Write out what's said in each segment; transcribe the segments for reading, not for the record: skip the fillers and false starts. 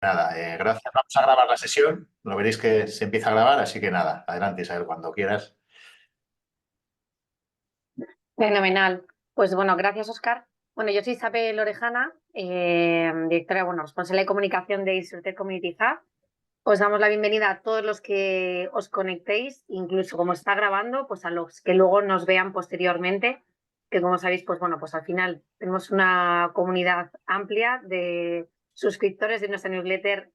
Nada, gracias. Vamos a grabar la sesión. Lo veréis que se empieza a grabar, así que nada, adelante Isabel, cuando quieras. Fenomenal. Pues bueno, gracias, Óscar. Bueno, yo soy Isabel Orejana, directora, bueno, responsable de comunicación de Insurtech Community Hub. Os damos la bienvenida a todos los que os conectéis, incluso como está grabando, pues a los que luego nos vean posteriormente, que como sabéis, pues bueno, pues al final tenemos una comunidad amplia de suscriptores de nuestra newsletter,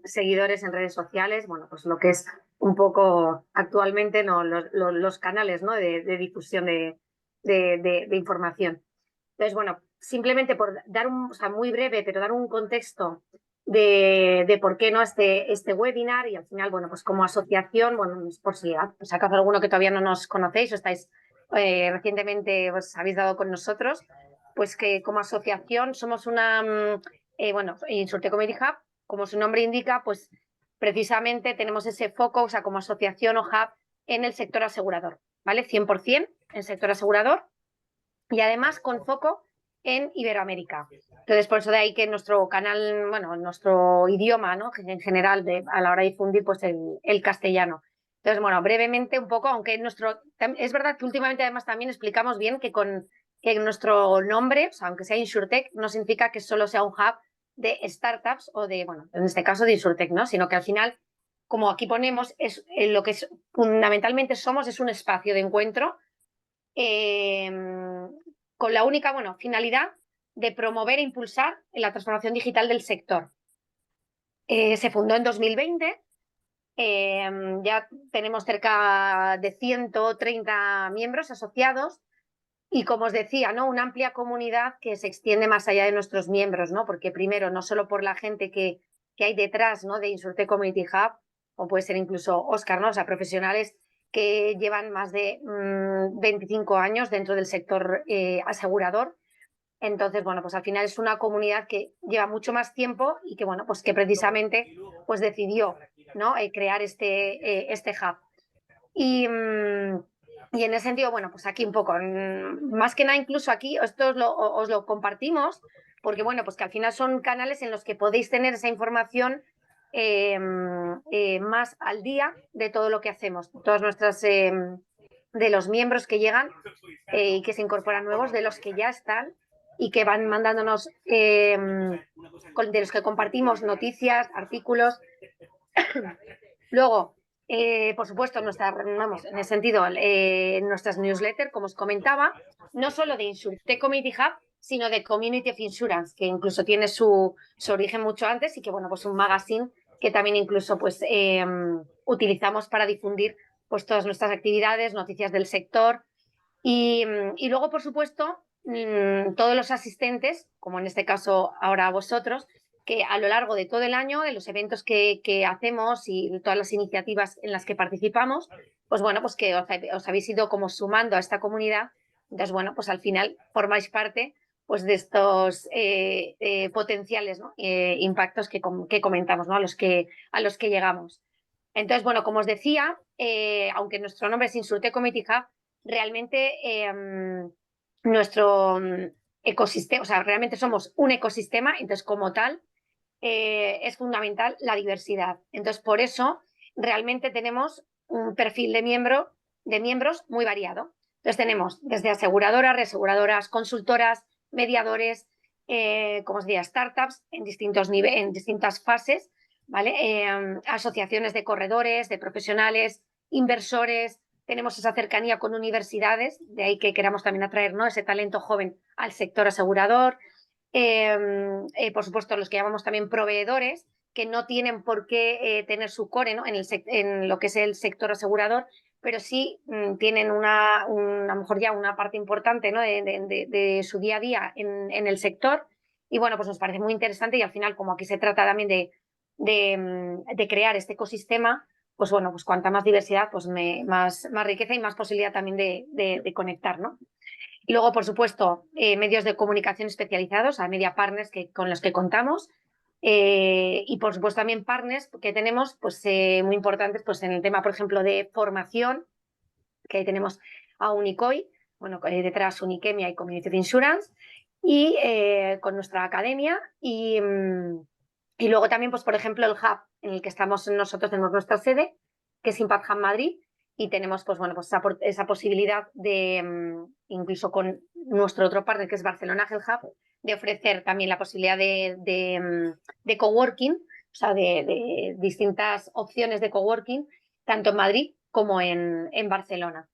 seguidores en redes sociales, bueno, pues lo que es un poco actualmente, ¿no? Los canales, ¿no? de difusión de información. Entonces, bueno, simplemente por dar o sea, muy breve, pero dar un contexto de por qué no este webinar, y al final, bueno, pues como asociación, bueno, por si acaso alguno que todavía no nos conocéis o estáis recientemente os habéis dado con nosotros, pues que como asociación somos una, bueno, Insurtech Community Hub, como su nombre indica, pues precisamente tenemos ese foco, o sea, como asociación o hub en el sector asegurador, ¿vale? 100% en el sector asegurador y además con foco en Iberoamérica. Entonces, por eso de ahí que nuestro canal, bueno, nuestro idioma, ¿no? En general, a la hora de difundir, pues el castellano. Entonces, bueno, brevemente un poco, aunque es verdad que últimamente además también explicamos bien que nuestro nombre, o sea, aunque sea Insurtech, no significa que solo sea un hub de startups o de, bueno, en este caso de Insurtech, ¿no? Sino que al final, como aquí ponemos, es lo que fundamentalmente somos es un espacio de encuentro eh, con la única, bueno, finalidad de promover e impulsar la transformación digital del sector. Se fundó en 2020, ya tenemos cerca de 130 miembros asociados y, como os decía, ¿no? Una amplia comunidad que se extiende más allá de nuestros miembros, ¿no? Porque primero, no solo por la gente que hay detrás, ¿no? de Insurtech Community Hub, o puede ser incluso Óscar, ¿no? O sea, profesionales que llevan más de 25 años dentro del sector asegurador. Entonces, bueno, pues al final es una comunidad que lleva mucho más tiempo y que, bueno, pues que precisamente pues decidió, ¿no? crear este hub. Y, y en ese sentido, bueno, pues aquí un poco, más que nada incluso aquí, esto os lo compartimos, porque bueno, pues que al final son canales en los que podéis tener esa información más al día de todo lo que hacemos, todas nuestras, de los miembros que llegan y que se incorporan nuevos, de los que ya están y que van mandándonos, de los que compartimos noticias, artículos. Luego, por supuesto, vamos, en ese sentido, nuestras newsletters, como os comentaba, no solo de Insurtech Community Hub, sino de Community of Insurance, que incluso tiene su origen mucho antes y que, bueno, pues un magazine que también incluso pues utilizamos para difundir pues todas nuestras actividades, noticias del sector y luego, por supuesto, todos los asistentes, como en este caso ahora vosotros, que a lo largo de todo el año, de los eventos que hacemos y todas las iniciativas en las que participamos, pues bueno, pues que os habéis ido como sumando a esta comunidad. Entonces, bueno, pues al final formáis parte pues de estos potenciales, ¿no? Impactos que comentamos, ¿no? a los que llegamos. Entonces, bueno, como os decía, aunque nuestro nombre es Insurtech Community Hub, realmente nuestro ecosistema, o sea, realmente somos un ecosistema, entonces como tal es fundamental la diversidad. Entonces, por eso realmente tenemos un perfil de miembros muy variado. Entonces, tenemos desde aseguradoras, reaseguradoras, consultoras, mediadores, como os decía, startups en en distintas fases, ¿vale? Asociaciones de corredores, de profesionales, inversores. Tenemos esa cercanía con universidades, de ahí que queramos también atraer, ¿no? ese talento joven al sector asegurador. Por supuesto, los que llamamos también proveedores, que no tienen por qué tener su core, ¿no? en lo que es el sector asegurador, pero sí tienen a lo mejor ya una parte importante, ¿no? de su día a día en el sector. Y bueno, pues nos parece muy interesante y al final, como aquí se trata también de crear este ecosistema, pues bueno, pues cuanta más diversidad, pues más riqueza y más posibilidad también de conectar, ¿no? Y luego, por supuesto, medios de comunicación especializados, a media partners con los que contamos. Y por supuesto también partners que tenemos pues, muy importantes pues, en el tema, por ejemplo, de formación, que ahí tenemos a Unicoy, bueno, detrás Uniquemia y Community of Insurance, y con nuestra academia Y luego también, pues por ejemplo, el hub en el que estamos nosotros, tenemos nuestra sede, que es Impact Hub Madrid, y tenemos pues bueno, pues esa posibilidad de, incluso con nuestro otro partner, que es Barcelona Health Hub, de ofrecer también la posibilidad de coworking, o sea, de distintas opciones de coworking, tanto en Madrid como en Barcelona.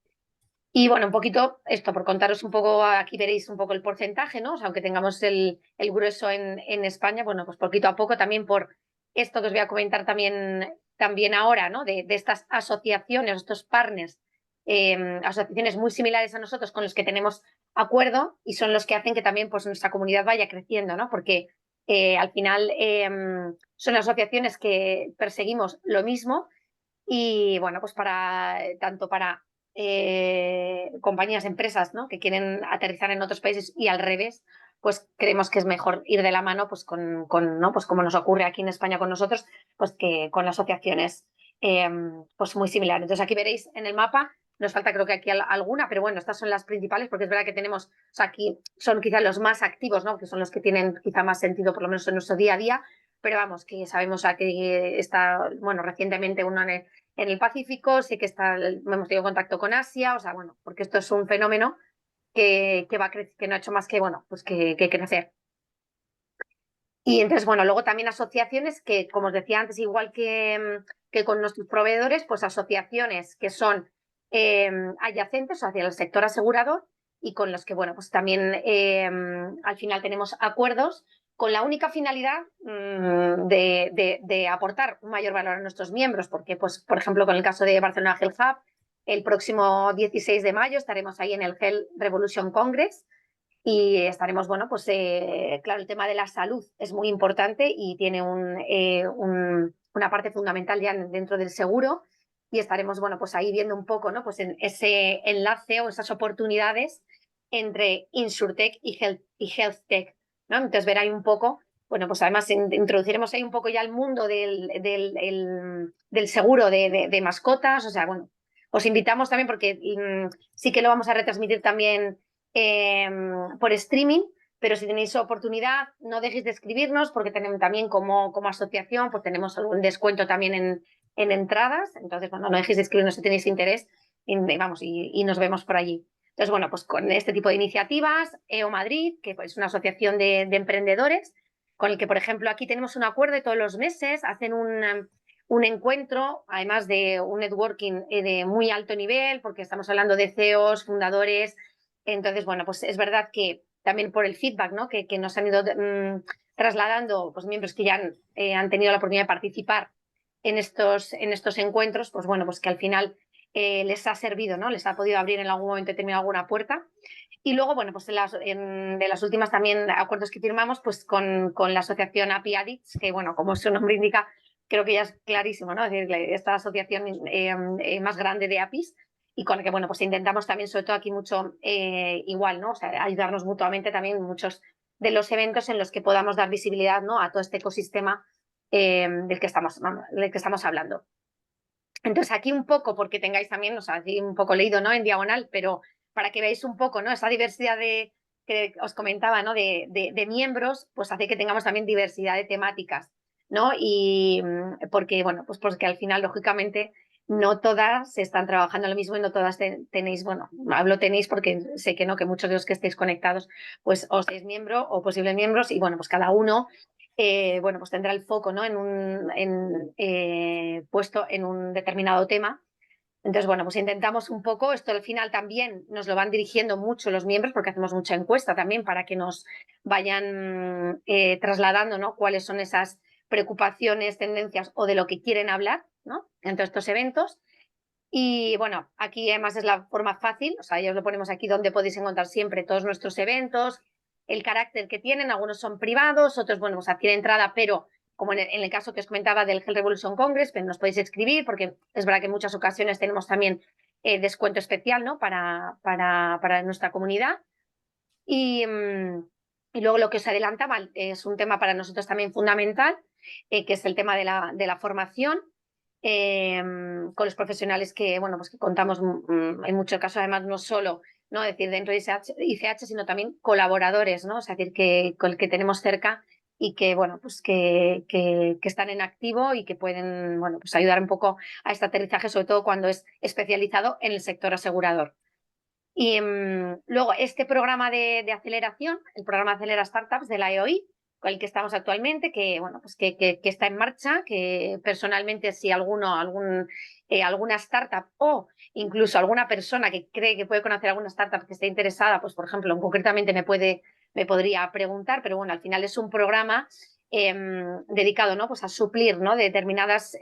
Y bueno, un poquito esto, por contaros un poco, aquí veréis un poco el porcentaje, ¿no? O sea, aunque tengamos el grueso en España, bueno, pues poquito a poco también por esto que os voy a comentar también ahora, ¿no? De estas asociaciones, estos partners, asociaciones muy similares a nosotros con los que tenemos acuerdo y son los que hacen que también pues nuestra comunidad vaya creciendo, ¿no? Porque al final son asociaciones que perseguimos lo mismo y bueno, pues tanto para compañías, empresas, ¿no? Que quieren aterrizar en otros países y al revés, pues creemos que es mejor ir de la mano pues ¿no? Pues como nos ocurre aquí en España con nosotros, pues que con asociaciones pues muy similares. Entonces aquí veréis en el mapa, nos falta creo que aquí alguna, pero bueno, estas son las principales porque es verdad que tenemos, o sea, aquí son quizás los más activos, ¿no? Que son los que tienen quizá más sentido, por lo menos en nuestro día a día, pero vamos, que sabemos que está, bueno, recientemente uno en el Pacífico, sé que hemos tenido contacto con Asia, o sea, bueno, porque esto es un fenómeno que no ha hecho más que, bueno, pues que crecer. Y entonces, bueno, luego también asociaciones que, como os decía antes, igual que con nuestros proveedores, pues asociaciones que son adyacentes hacia el sector asegurador y con los que, bueno, pues también al final tenemos acuerdos con la única finalidad de aportar un mayor valor a nuestros miembros, porque, pues, por ejemplo, con el caso de Barcelona Health Hub, el próximo 16 de mayo estaremos ahí en el Health Revolution Congress y estaremos, bueno, pues claro, el tema de la salud es muy importante y tiene una parte fundamental ya dentro del seguro y estaremos, bueno, pues ahí viendo un poco, ¿no? Pues en ese enlace o esas oportunidades entre InsurTech y HealthTech, ¿no? Entonces ver ahí un poco, bueno, pues además introduciremos ahí un poco ya el mundo del seguro de mascotas, o sea, bueno, os invitamos también porque sí que lo vamos a retransmitir también por streaming, pero si tenéis oportunidad, no dejéis de escribirnos porque tenemos también como asociación, pues tenemos algún descuento también en entradas, entonces bueno, no dejéis de escribirnos si tenéis interés y nos vemos por allí. Entonces, bueno, pues con este tipo de iniciativas, EO Madrid, que es una asociación de emprendedores, con el que, por ejemplo, aquí tenemos un acuerdo de todos los meses, hacen un encuentro, además de un networking de muy alto nivel, porque estamos hablando de CEOs, fundadores. Entonces, bueno, pues es verdad que también por el feedback, ¿no? que nos han ido trasladando pues, miembros que ya han tenido la oportunidad de participar en estos encuentros, pues bueno, pues que al final les ha servido, ¿no? Les ha podido abrir en algún momento determinado alguna puerta. Y luego, bueno, pues de las últimas también acuerdos que firmamos, pues con la asociación API Addicts, que bueno, como su nombre indica, creo que ya es clarísimo, ¿no? Es decir, esta asociación más grande de APIs y con la que, bueno, pues intentamos también, sobre todo aquí mucho igual, ¿no? O sea, ayudarnos mutuamente también en muchos de los eventos en los que podamos dar visibilidad, ¿no? A todo este ecosistema del que estamos hablando. Entonces, aquí un poco, porque tengáis también, o sea, aquí un poco leído, ¿no? En diagonal, pero para que veáis un poco, ¿no? Esa diversidad que os comentaba, ¿no? De miembros, pues hace que tengamos también diversidad de temáticas, ¿no? Y porque, bueno, pues porque al final, lógicamente, no todas están trabajando lo mismo y no todas tenéis, bueno, hablo tenéis porque sé que no, que muchos de los que estéis conectados, pues os sois miembro o posibles miembros y, bueno, pues cada uno bueno, pues tendrá el foco, ¿no? Puesto en un determinado tema. Entonces, bueno, pues intentamos un poco, esto al final también nos lo van dirigiendo mucho los miembros porque hacemos mucha encuesta también para que nos vayan trasladando, ¿no? Cuáles son esas preocupaciones, tendencias o de lo que quieren hablar, ¿no? En todos estos eventos. Y bueno, aquí además es la forma fácil, o sea, ya os lo ponemos aquí donde podéis encontrar siempre todos nuestros eventos, el carácter que tienen, algunos son privados, otros, bueno, pues tienen entrada, pero como en el caso que os comentaba del Health Revolution Congress, pues nos podéis escribir, porque es verdad que en muchas ocasiones tenemos también descuento especial, ¿no? Para nuestra comunidad. Y luego lo que os adelantaba es un tema para nosotros también fundamental, que es el tema de la formación. Con los profesionales que, bueno, pues que contamos en muchos casos, además, no solo, ¿no? Es decir, dentro de ICH, sino también colaboradores, ¿no? Es decir, con el que tenemos cerca y que, bueno, pues que están en activo y que pueden, bueno, pues ayudar un poco a este aterrizaje, sobre todo cuando es especializado en el sector asegurador. Y luego este programa de aceleración, el programa Acelera Startups de la EOI, con el que estamos actualmente, que, bueno, pues que está en marcha, que personalmente si alguna startup o incluso alguna persona que cree que puede conocer alguna startup que esté interesada, pues por ejemplo, concretamente me podría preguntar, pero bueno, al final es un programa dedicado, ¿no? Pues a suplir, ¿no? Determinadas,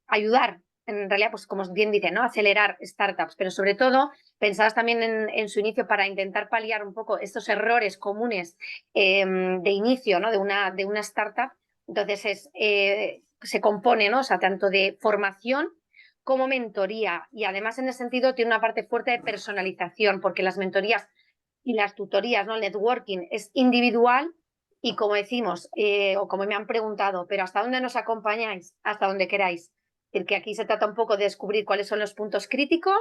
ayudar en realidad, pues como bien dice, ¿no? Acelerar startups, pero sobre todo pensadas también en su inicio para intentar paliar un poco estos errores comunes de inicio, ¿no? De una startup. Entonces se compone, ¿no? O sea, tanto de formación como mentoría, y además en ese sentido tiene una parte fuerte de personalización, porque las mentorías y las tutorías, ¿no? El networking es individual y como decimos, o como me han preguntado, pero ¿hasta dónde nos acompañáis? Hasta donde queráis. Es decir, que aquí se trata un poco de descubrir cuáles son los puntos críticos,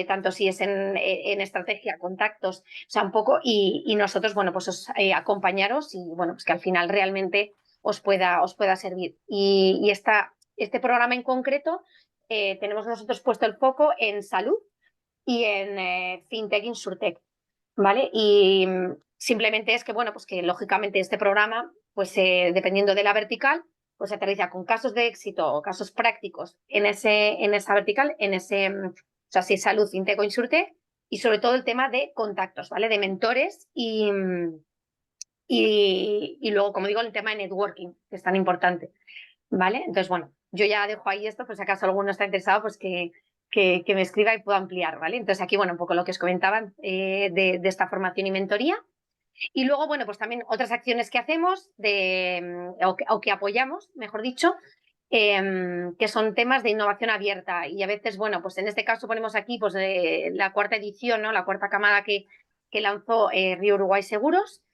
tanto si es en estrategia, contactos, o sea, un poco, y nosotros, bueno, pues acompañaros y, bueno, pues que al final realmente os pueda servir. Y este programa en concreto, tenemos nosotros puesto el foco en salud y en FinTech, InsurTech, ¿vale? Y simplemente es que, bueno, pues que lógicamente este programa, pues dependiendo de la vertical, pues se aterriza con casos de éxito o casos prácticos en esa vertical, o sea, si es salud, fintech o insurtech, y sobre todo el tema de contactos, ¿vale? De mentores y luego, como digo, el tema de networking, que es tan importante, ¿vale? Entonces, bueno, yo ya dejo ahí esto, pues si acaso alguno está interesado, pues que me escriba y puedo ampliar, ¿vale? Entonces aquí, bueno, un poco lo que os comentaban de esta formación y mentoría. Y luego, bueno, pues también otras acciones que hacemos o que apoyamos, mejor dicho, que son temas de innovación abierta. Y a veces, bueno, pues en este caso ponemos aquí pues la cuarta edición, ¿no? La cuarta camada que lanzó Río Uruguay Seguros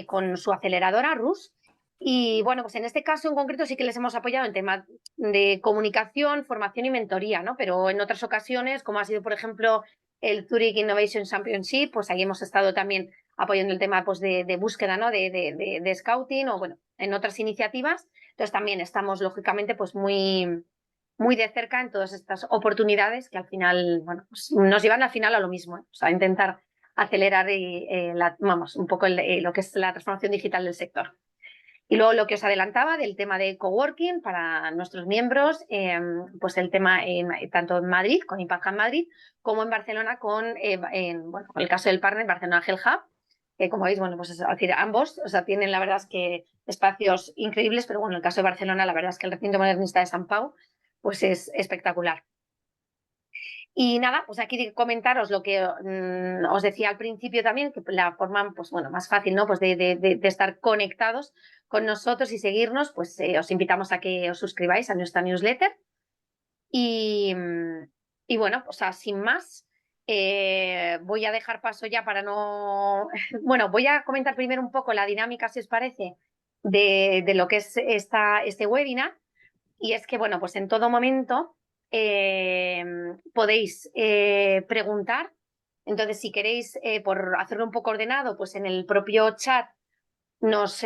con su aceleradora RUS. Y bueno, pues en este caso en concreto sí que les hemos apoyado en temas de comunicación, formación y mentoría, ¿no? Pero en otras ocasiones, como ha sido, por ejemplo, el Zurich Innovation Championship, pues ahí hemos estado también apoyando el tema pues, de búsqueda, ¿no? de scouting o, bueno, en otras iniciativas. Entonces también estamos, lógicamente, pues muy de cerca en todas estas oportunidades que al final, bueno, pues nos llevan al final a lo mismo, ¿eh? O sea, intentar acelerar vamos, un poco lo que es la transformación digital del sector. Y luego lo que os adelantaba del tema de coworking para nuestros miembros, pues el tema tanto en Madrid, con Impact Hub Madrid, como en Barcelona con el caso del partner Barcelona Health Hub, que como veis, bueno, pues es decir, ambos, o sea, tienen la verdad es que espacios increíbles, pero bueno, en el caso de Barcelona, la verdad es que el recinto modernista de San Pau, pues es espectacular. Y nada, pues aquí comentaros lo que os decía al principio también, que la forma pues, bueno, más fácil, ¿no? Pues de estar conectados con nosotros y seguirnos, pues os invitamos a que os suscribáis a nuestra newsletter. Y bueno, o sea, sin más, voy a dejar paso ya para no... Bueno, voy a comentar primero un poco la dinámica, si os parece, de lo que es este webinar. Y es que, bueno, pues en todo momento podéis preguntar. Entonces, si queréis, por hacerlo un poco ordenado, pues en el propio chat nos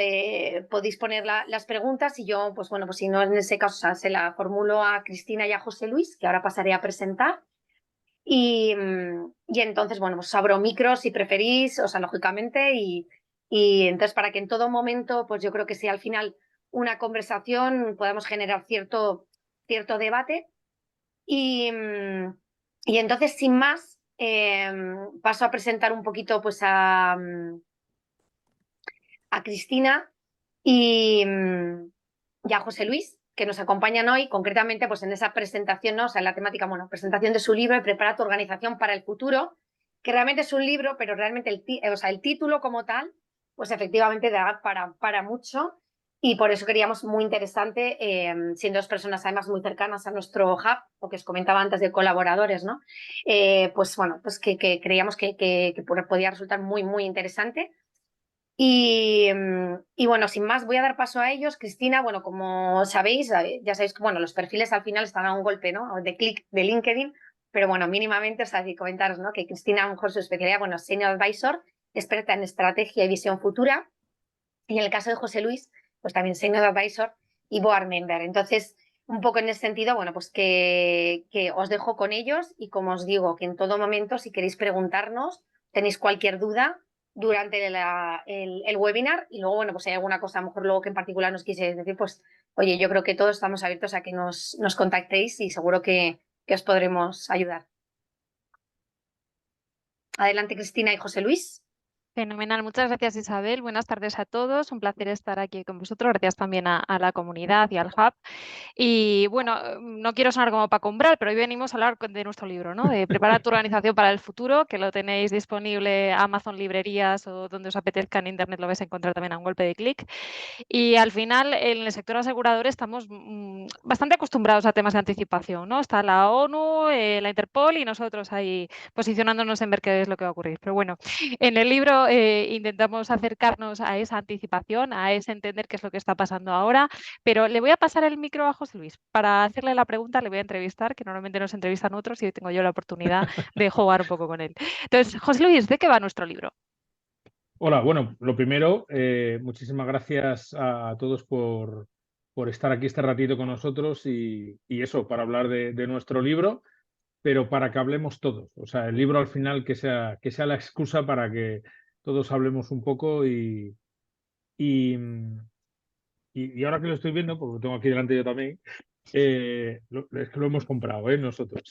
podéis poner las preguntas y yo, pues bueno, pues si no en ese caso, o sea, se la formulo a Cristina y a José Luis, que ahora pasaré a presentar. Y entonces, bueno, pues abro micros si preferís, o sea, lógicamente, y entonces para que en todo momento, pues yo creo que si al final una conversación podamos generar cierto debate. Y entonces, sin más, paso a presentar un poquito pues a Cristina y a José Luis, que nos acompañan hoy, concretamente pues en esa presentación, ¿no? O sea, en la temática, bueno, presentación de su libro, Prepara tu organización para el futuro, que realmente es un libro, pero realmente el título como tal, pues efectivamente da para mucho, y por eso queríamos muy interesante, siendo dos personas además muy cercanas a nuestro hub, o que os comentaba antes de colaboradores, ¿no? Pues bueno, pues que creíamos que podía resultar muy interesante. Y bueno, sin más, voy a dar paso a ellos. Cristina, bueno, como sabéis, ya sabéis que bueno, los perfiles al final están a un golpe, ¿no? De clic de LinkedIn, pero bueno, mínimamente, o sea, comentaros, ¿no? Que Cristina, a lo mejor su especialidad, bueno, Senior Advisor, experta en estrategia y visión futura. Y en el caso de José Luis, pues también Senior Advisor y Board Member. Entonces, un poco en ese sentido, bueno, pues que os dejo con ellos y como os digo, que en todo momento, si queréis preguntarnos, tenéis cualquier duda durante el webinar y luego, bueno, pues si hay alguna cosa, a lo mejor luego que en particular nos quisierais decir, pues, oye, yo creo que todos estamos abiertos a que nos contactéis y seguro que os podremos ayudar. Adelante, Cristina y José Luis. Fenomenal, muchas gracias Isabel, buenas tardes a todos, un placer estar aquí con vosotros, gracias también a la comunidad y al Hub. Y bueno, no quiero sonar como Paco Umbral, pero hoy venimos a hablar de nuestro libro, ¿no? De Prepara tu organización para el futuro, que lo tenéis disponible en Amazon librerías o donde os apetezca en internet, lo vais a encontrar también a un golpe de clic. Y al final, en el sector asegurador estamos bastante acostumbrados a temas de anticipación, ¿no? Está la ONU, la Interpol y nosotros ahí posicionándonos en ver qué es lo que va a ocurrir. Pero bueno, en el libro intentamos acercarnos a esa anticipación, a ese entender qué es lo que está pasando ahora, pero le voy a pasar el micro a José Luis. Para hacerle la pregunta le voy a entrevistar, que normalmente nos entrevistan otros y hoy tengo yo la oportunidad de jugar un poco con él. Entonces, José Luis, ¿de qué va nuestro libro? Hola, bueno, lo primero, muchísimas gracias a todos por estar aquí este ratito con nosotros y eso, para hablar de nuestro libro, pero para que hablemos todos. O sea, el libro al final que sea la excusa para que todos hablemos un poco y, y ahora que lo estoy viendo, porque lo tengo aquí delante yo también, es que lo hemos comprado, nosotros.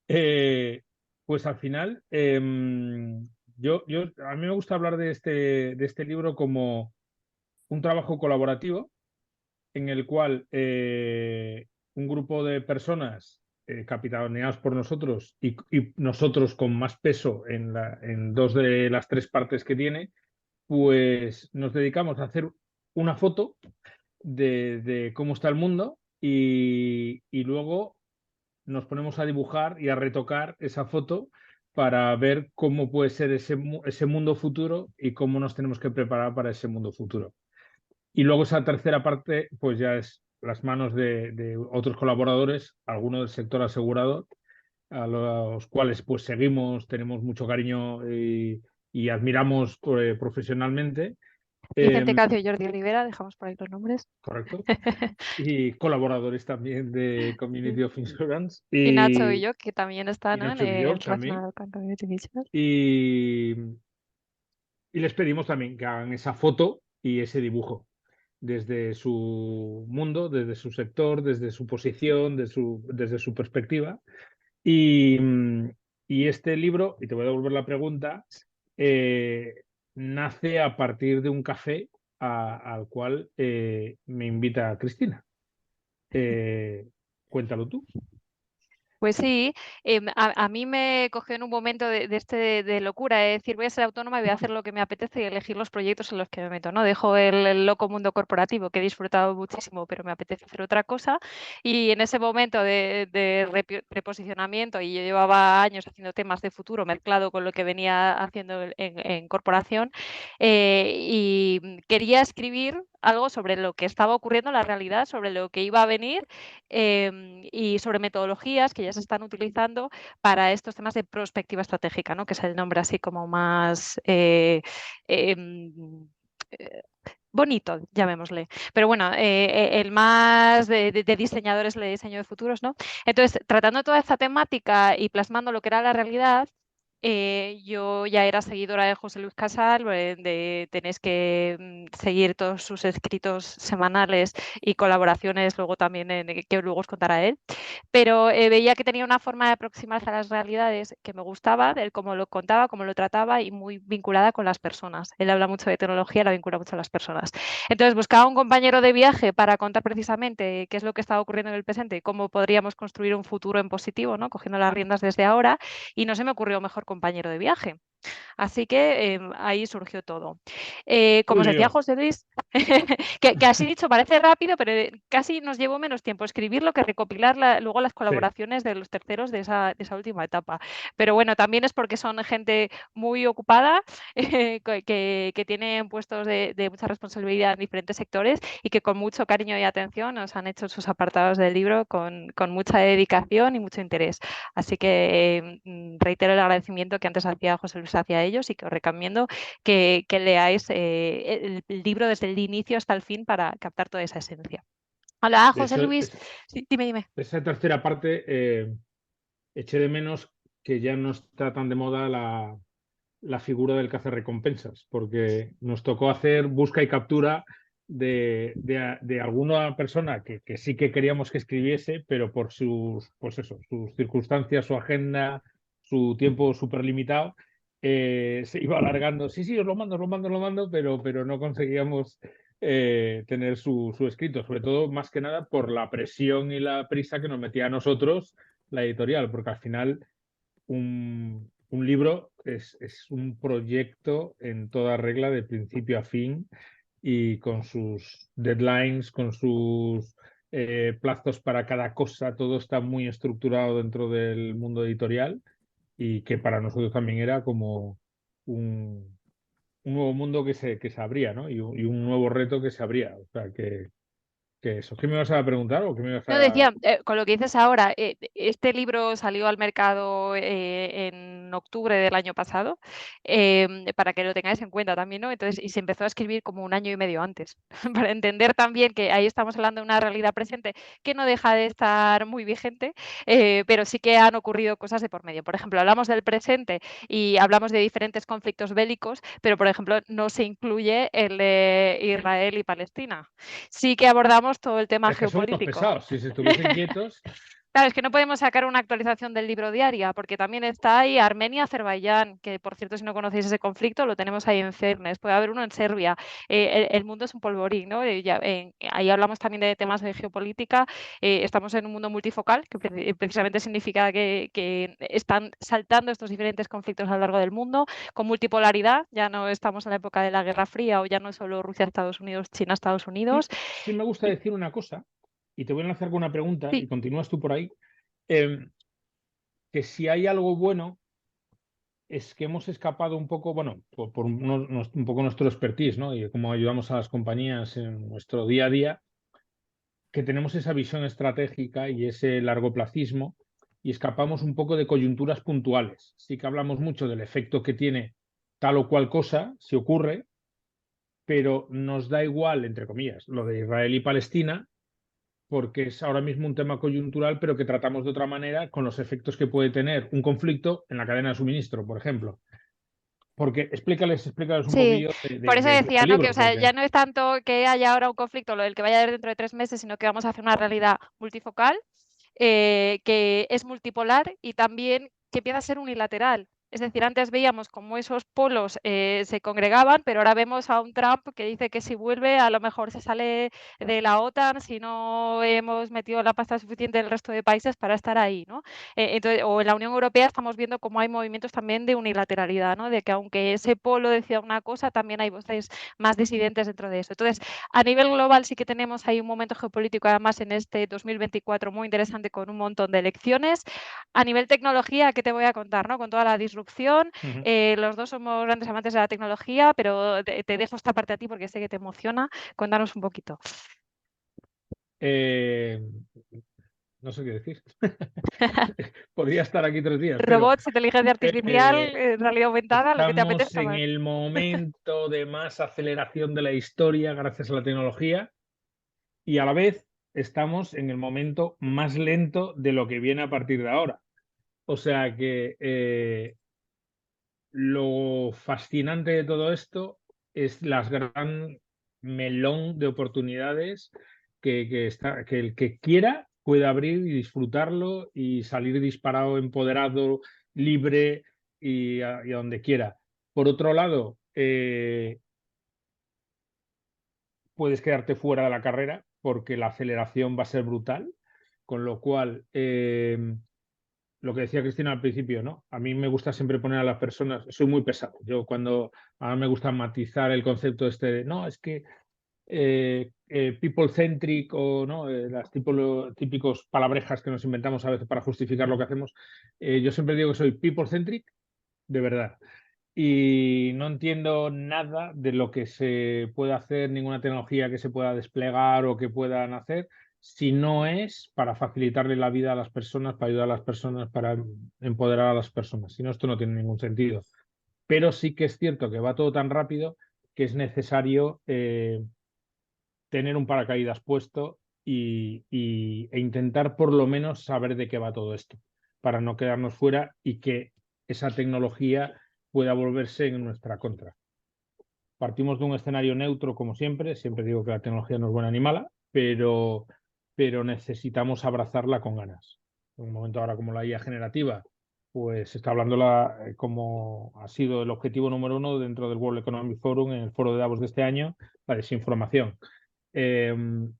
Eh, pues al final, a mí me gusta hablar de este libro como un trabajo colaborativo en el cual un grupo de personas capitaneados por nosotros y nosotros con más peso en dos de las tres partes que tiene, pues nos dedicamos a hacer una foto de cómo está el mundo y luego nos ponemos a dibujar y a retocar esa foto para ver cómo puede ser ese mundo futuro y cómo nos tenemos que preparar para ese mundo futuro. Y luego esa tercera parte, pues ya es las manos de otros colaboradores, algunos del sector asegurador, a los cuales pues seguimos, tenemos mucho cariño y admiramos profesionalmente. Vicente Cancio y Jordi Rivera, dejamos por ahí los nombres. Correcto. Y colaboradores también de Community of Insurance. Y Nacho y yo, que también están, y ¿no? Nacho y yo también. relacionado con Community Insurance. Y les pedimos también que hagan esa foto y ese dibujo desde su mundo, desde su sector, desde su posición, desde su perspectiva. Y, y este libro, y te voy a devolver la pregunta, nace a partir de un café al cual me invita Cristina. Cuéntalo tú. Pues sí, a mí me cogió en un momento de locura, es decir, voy a ser autónoma y voy a hacer lo que me apetece y elegir los proyectos en los que me meto, ¿no? Dejo el loco mundo corporativo que he disfrutado muchísimo, pero me apetece hacer otra cosa. Y en ese momento de reposicionamiento, y yo llevaba años haciendo temas de futuro mezclado con lo que venía haciendo en corporación, y quería escribir algo sobre lo que estaba ocurriendo en la realidad, sobre lo que iba a venir y sobre metodologías que ya se están utilizando para estos temas de prospectiva estratégica, ¿no? Que es el nombre así como más bonito, llamémosle. Pero bueno, el más de diseñadores de diseño de futuros, ¿no? Entonces, tratando toda esta temática y plasmando lo que era la realidad, yo ya era seguidora de José Luis Casal, tenéis que seguir todos sus escritos semanales y colaboraciones luego también, que luego os contará él, pero veía que tenía una forma de aproximarse a las realidades que me gustaba, de cómo lo contaba, cómo lo trataba y muy vinculada con las personas. Él habla mucho de tecnología, la vincula mucho a las personas. Entonces buscaba un compañero de viaje para contar precisamente qué es lo que estaba ocurriendo en el presente y cómo podríamos construir un futuro en positivo, ¿no? Cogiendo las riendas desde ahora, y no se me ocurrió mejor compañero de viaje. Así que ahí surgió todo. Como os decía José Luis, que así dicho parece rápido, pero casi nos llevó menos tiempo escribirlo que recopilar luego las colaboraciones de los terceros de esa última etapa. Pero bueno, también es porque son gente muy ocupada, que tienen puestos de mucha responsabilidad en diferentes sectores y que con mucho cariño y atención nos han hecho sus apartados del libro con mucha dedicación y mucho interés. Así que reitero el agradecimiento que antes hacía José Luis sensibles hacia ellos y que os recomiendo que leáis el libro desde el inicio hasta el fin para captar toda esa esencia. Hola, De José hecho, Luis. Sí, dime. esa tercera parte, eché de menos que ya no está tan de moda la figura del cazarrecompensas, porque nos tocó hacer busca y captura de alguna persona que sí que queríamos que escribiese, pero por sus, pues eso, sus circunstancias, su agenda, su tiempo súper limitado, se iba alargando. Sí, os lo mando, pero no conseguíamos tener su escrito, sobre todo, más que nada, por la presión y la prisa que nos metía a nosotros la editorial, porque al final un libro es un proyecto en toda regla de principio a fin y con sus deadlines, con sus plazos para cada cosa, todo está muy estructurado dentro del mundo editorial y que para nosotros también era como un nuevo mundo que se abría, ¿no? Y un nuevo reto que se abría. O sea, que eso. ¿Qué me vas a preguntar o qué me vas No, a...? decía, con lo que dices ahora, este libro salió al mercado en octubre del año pasado, para que lo tengáis en cuenta también, ¿no? Entonces, y se empezó a escribir como 1 año y medio antes, para entender también que ahí estamos hablando de una realidad presente que no deja de estar muy vigente, pero sí que han ocurrido cosas de por medio. Por ejemplo, hablamos del presente y hablamos de diferentes conflictos bélicos, pero, por ejemplo, no se incluye el de Israel y Palestina. Sí que abordamos todo el tema Es que son unos geopolítico. pesados. Si se estuviesen quietos... Claro, es que no podemos sacar una actualización del libro diaria, porque también está ahí Armenia, Azerbaiyán, que por cierto, si no conocéis ese conflicto, lo tenemos ahí en ciernes. Puede haber uno en Serbia. El mundo es un polvorín, ¿no? Ahí hablamos también de temas de geopolítica. Estamos en un mundo multifocal, que precisamente significa que están saltando estos diferentes conflictos a lo largo del mundo, con multipolaridad. Ya no estamos en la época de la Guerra Fría o ya no es solo Rusia, Estados Unidos, China, Estados Unidos. Sí me gusta decir una cosa, y te voy a lanzar con una pregunta, Sí. y continúas tú por ahí, que si hay algo bueno es que hemos escapado un poco, bueno, por un poco nuestro expertise, ¿no? Y cómo ayudamos a las compañías en nuestro día a día, que tenemos esa visión estratégica y ese largoplacismo y escapamos un poco de coyunturas puntuales. Sí que hablamos mucho del efecto que tiene tal o cual cosa, si ocurre, pero nos da igual, entre comillas, lo de Israel y Palestina, porque es ahora mismo un tema coyuntural, pero que tratamos de otra manera con los efectos que puede tener un conflicto en la cadena de suministro, por ejemplo. Porque explícales un Sí, poquillo por eso de decía, este ¿no? Que, libro. o sea, Porque... ya no es tanto que haya ahora un conflicto, lo del que vaya a haber dentro de 3 meses, sino que vamos a hacer una realidad multifocal, que es multipolar y también que empieza a ser unilateral. Es decir, antes veíamos cómo esos polos se congregaban, pero ahora vemos a un Trump que dice que si vuelve a lo mejor se sale de la OTAN si no hemos metido la pasta suficiente del resto de países para estar ahí, ¿no? Entonces, o en la Unión Europea estamos viendo cómo hay movimientos también de unilateralidad, ¿no? De que aunque ese polo decida una cosa, también hay voces más disidentes dentro de eso. Entonces, a nivel global sí que tenemos ahí un momento geopolítico, además en este 2024 muy interesante con un montón de elecciones. A nivel tecnología, ¿qué te voy a contar, no? Con toda la disrupción, los dos somos grandes amantes de la tecnología, pero te dejo esta parte a ti porque sé que te emociona. Cuéntanos un poquito. No sé qué decir. Podría estar aquí 3 días, pero Robots, inteligencia artificial, realidad aumentada, lo que te estamos apetezca en más. el momento de más aceleración de la historia gracias a la tecnología y a la vez estamos en el momento más lento de lo que viene a partir de ahora. O sea que lo fascinante de todo esto es las gran melón de oportunidades que el que quiera puede abrir y disfrutarlo y salir disparado, empoderado, libre y a donde quiera. Por otro lado, puedes quedarte fuera de la carrera porque la aceleración va a ser brutal, con lo cual lo que decía Cristina al principio, ¿no? A mí me gusta siempre poner a las personas, soy muy pesado. Yo ahora me gusta matizar el concepto este de, no, es que people centric o no, las típicos palabrejas que nos inventamos a veces para justificar lo que hacemos. Yo siempre digo que soy people centric de verdad. Y no entiendo nada de lo que se pueda hacer, ninguna tecnología que se pueda desplegar o que puedan hacer, si no es para facilitarle la vida a las personas, para ayudar a las personas, para empoderar a las personas. Si no, esto no tiene ningún sentido. pero sí que es cierto que va todo tan rápido que es necesario tener un paracaídas puesto e intentar por lo menos saber de qué va todo esto, para no quedarnos fuera y que esa tecnología pueda volverse en nuestra contra. Partimos de un escenario neutro, como siempre digo que la tecnología no es buena ni mala, pero necesitamos abrazarla con ganas. En un momento ahora como la IA generativa, pues se está hablando como ha sido el objetivo número 1 dentro del World Economic Forum, en el foro de Davos de este año, la desinformación. En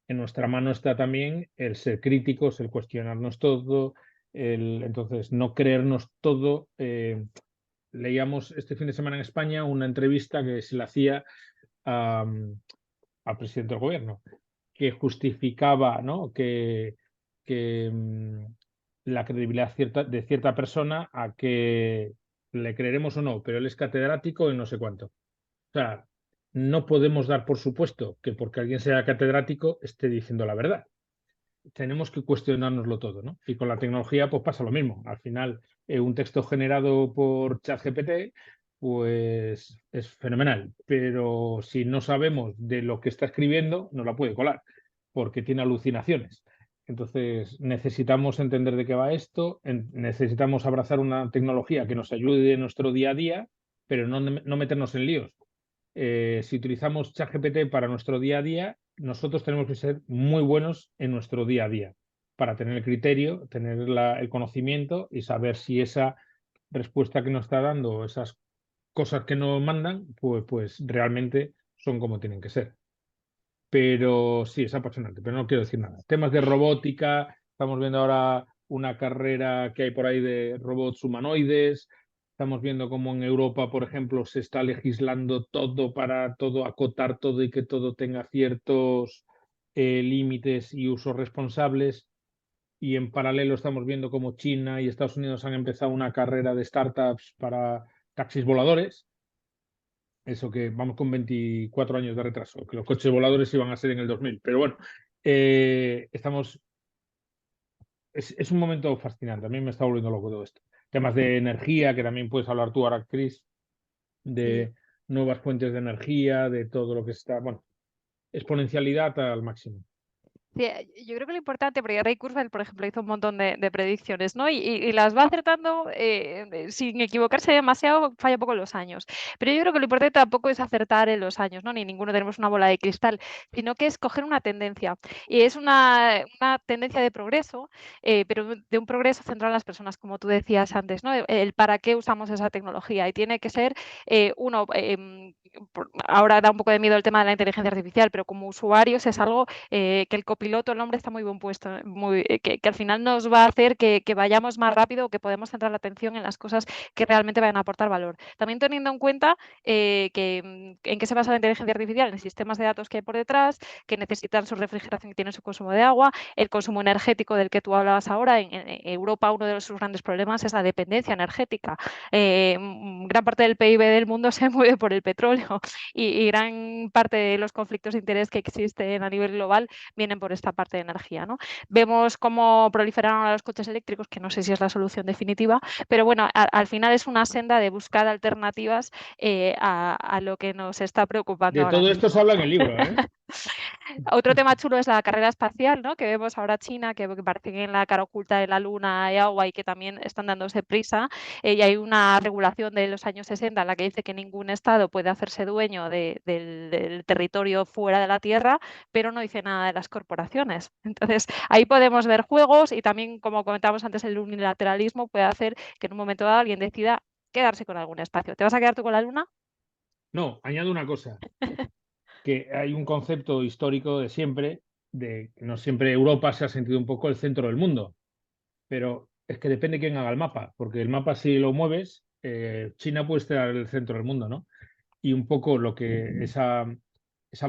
nuestra mano está también el ser críticos, el cuestionarnos todo, entonces no creernos todo. Leíamos este fin de semana en España una entrevista que se le hacía al presidente del gobierno, que justificaba, ¿no?, que la credibilidad de cierta persona a que le creeremos o no, pero él es catedrático en no sé cuánto. O sea, no podemos dar por supuesto que porque alguien sea catedrático esté diciendo la verdad. Tenemos que cuestionárnoslo todo, ¿no? Y con la tecnología pues pasa lo mismo. Al final, un texto generado por ChatGPT pues es fenomenal, pero si no sabemos de lo que está escribiendo, no la puede colar, porque tiene alucinaciones. Entonces, necesitamos entender de qué va esto, necesitamos abrazar una tecnología que nos ayude en nuestro día a día, pero no meternos en líos. Si utilizamos ChatGPT para nuestro día a día, nosotros tenemos que ser muy buenos en nuestro día a día para tener el criterio, tener el conocimiento y saber si esa respuesta que nos está dando, esas cosas que nos mandan, pues realmente son como tienen que ser. Pero sí, es apasionante, pero no quiero decir nada. Temas de robótica, estamos viendo ahora una carrera que hay por ahí de robots humanoides. Estamos viendo cómo en Europa, por ejemplo, se está legislando todo para todo, acotar todo y que todo tenga ciertos límites y usos responsables. Y en paralelo estamos viendo cómo China y Estados Unidos han empezado una carrera de startups para taxis voladores. Eso que vamos con 24 años de retraso, que los coches voladores iban a ser en el 2000. Pero bueno, estamos... Es un momento fascinante. A mí me está volviendo loco todo esto. Temas de energía, que también puedes hablar tú ahora, Chris, de nuevas fuentes de energía, de todo lo que está... Bueno, exponencialidad al máximo. Sí, yo creo que lo importante, porque Ray Kurzweil, por ejemplo, hizo un montón de predicciones, ¿no? Y las va acertando sin equivocarse demasiado, falla poco en los años. Pero yo creo que lo importante tampoco es acertar en los años, ¿no? Ni ninguno tenemos una bola de cristal, sino que es coger una tendencia. Y es una tendencia de progreso, pero de un progreso centrado en las personas, como tú decías antes, ¿no? El para qué usamos esa tecnología. Y tiene que ser, ahora da un poco de miedo el tema de la inteligencia artificial, pero como usuarios es algo que el copiloto, el nombre está muy bien puesto, que al final nos va a hacer que vayamos más rápido o que podemos centrar la atención en las cosas que realmente vayan a aportar valor. También teniendo en cuenta en qué se basa la inteligencia artificial, en sistemas de datos que hay por detrás, que necesitan su refrigeración y tienen su consumo de agua, el consumo energético del que tú hablabas ahora. En Europa uno de sus grandes problemas es la dependencia energética. Gran parte del PIB del mundo se mueve por el petróleo y gran parte de los conflictos de interés que existen a nivel global vienen por esta parte de energía, ¿no? Vemos cómo proliferan ahora los coches eléctricos, que no sé si es la solución definitiva, pero bueno, al final es una senda de buscar alternativas a lo que nos está preocupando De ahora todo mismo. esto se habla en el libro, ¿eh? Otro tema chulo es la carrera espacial, ¿no? Que vemos ahora China, que parece que en la cara oculta de la Luna hay agua y que también están dándose prisa. Y hay una regulación de los años 60 en la que dice que ningún Estado puede hacerse dueño del territorio fuera de la Tierra, pero no dice nada de las corporaciones. Entonces, ahí podemos ver juegos y también, como comentábamos antes, el unilateralismo puede hacer que en un momento dado alguien decida quedarse con algún espacio. ¿Te vas a quedar tú con la Luna? No, añado una cosa, que hay un concepto histórico de siempre, de que no siempre Europa se ha sentido un poco el centro del mundo, pero es que depende quién haga el mapa, porque el mapa si lo mueves, China puede estar el centro del mundo, ¿no? Y un poco lo que esa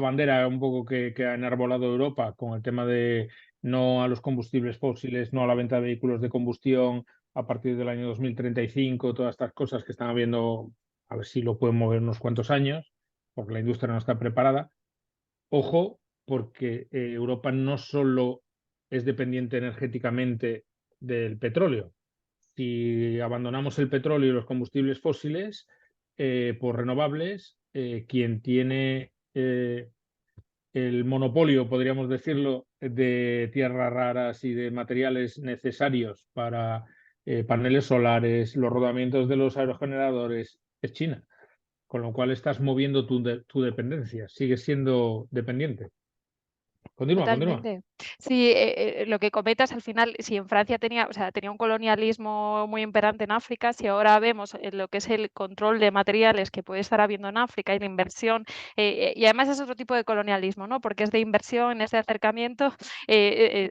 bandera un poco que ha enarbolado Europa con el tema de no a los combustibles fósiles, no a la venta de vehículos de combustión a partir del año 2035, todas estas cosas que están habiendo, a ver si lo pueden mover unos cuantos años, porque la industria no está preparada. Ojo, porque Europa no solo es dependiente energéticamente del petróleo. Si abandonamos el petróleo y los combustibles fósiles, por renovables, quien tiene el monopolio, podríamos decirlo, de tierras raras y de materiales necesarios para paneles solares, los rodamientos de los aerogeneradores, es China. Con lo cual estás moviendo tu dependencia, sigues siendo dependiente. Continúa. Totalmente. Sí, lo que comentas al final, si en Francia tenía un colonialismo muy imperante en África, si ahora vemos lo que es el control de materiales que puede estar habiendo en África y la inversión, y además es otro tipo de colonialismo, ¿no? Porque es de inversión, es de acercamiento,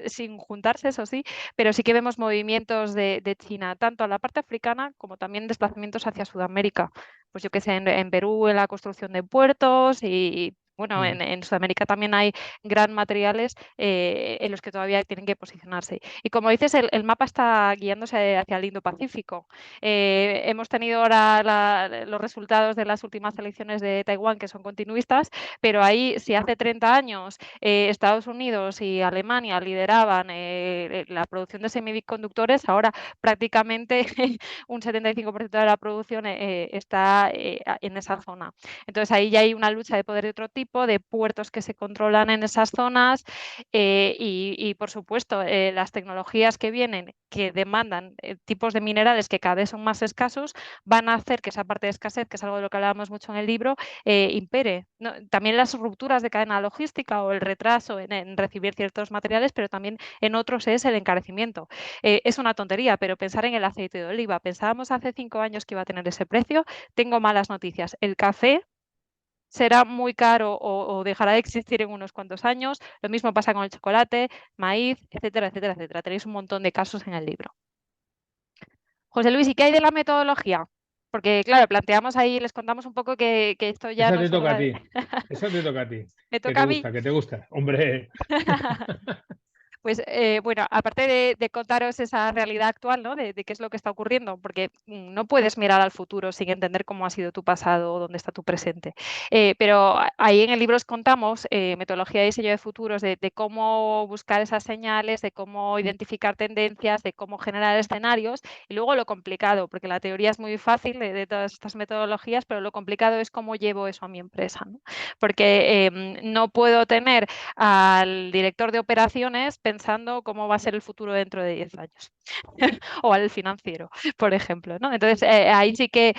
sin juntarse, eso sí, pero sí que vemos movimientos de China, tanto a la parte africana como también desplazamientos hacia Sudamérica. Pues yo que sé, en Perú en la construcción de puertos y bueno, en Sudamérica también hay gran materiales en los que todavía tienen que posicionarse. Y como dices, el mapa está guiándose hacia el Indo-Pacífico. Hemos tenido ahora los resultados de las últimas elecciones de Taiwán, que son continuistas, pero ahí, si hace 30 años Estados Unidos y Alemania lideraban la producción de semiconductores, ahora prácticamente un 75% de la producción está en esa zona. Entonces ahí ya hay una lucha de poder de otro tipo, de puertos que se controlan en esas zonas y por supuesto, las tecnologías que vienen, que demandan tipos de minerales que cada vez son más escasos, van a hacer que esa parte de escasez, que es algo de lo que hablábamos mucho en el libro, impere. ¿No? También las rupturas de cadena logística o el retraso en recibir ciertos materiales, pero también en otros es el encarecimiento. Es una tontería, pero pensar en el aceite de oliva. Pensábamos hace 5 años que iba a tener ese precio. Tengo malas noticias. El café será muy caro o dejará de existir en unos cuantos años. Lo mismo pasa con el chocolate, maíz, etcétera, etcétera, etcétera. Tenéis un montón de casos en el libro. José Luis, ¿y qué hay de la metodología? Porque, claro, planteamos ahí, les contamos un poco que esto ya Esa no te es toca a verdad. ti. Esa te toca a ti. Me Que toca te a mí. gusta, que te gusta. Hombre. Pues bueno, aparte de contaros esa realidad actual, ¿no? De qué es lo que está ocurriendo, porque no puedes mirar al futuro sin entender cómo ha sido tu pasado o dónde está tu presente. Pero ahí en el libro os contamos metodología de diseño de futuros, de cómo buscar esas señales, de cómo identificar tendencias, de cómo generar escenarios y luego lo complicado, porque la teoría es muy fácil de todas estas metodologías, pero lo complicado es cómo llevo eso a mi empresa, ¿no? Porque no puedo tener al director de operaciones pensando cómo va a ser el futuro dentro de 10 años o al financiero, por ejemplo, ¿no? Entonces, ahí sí que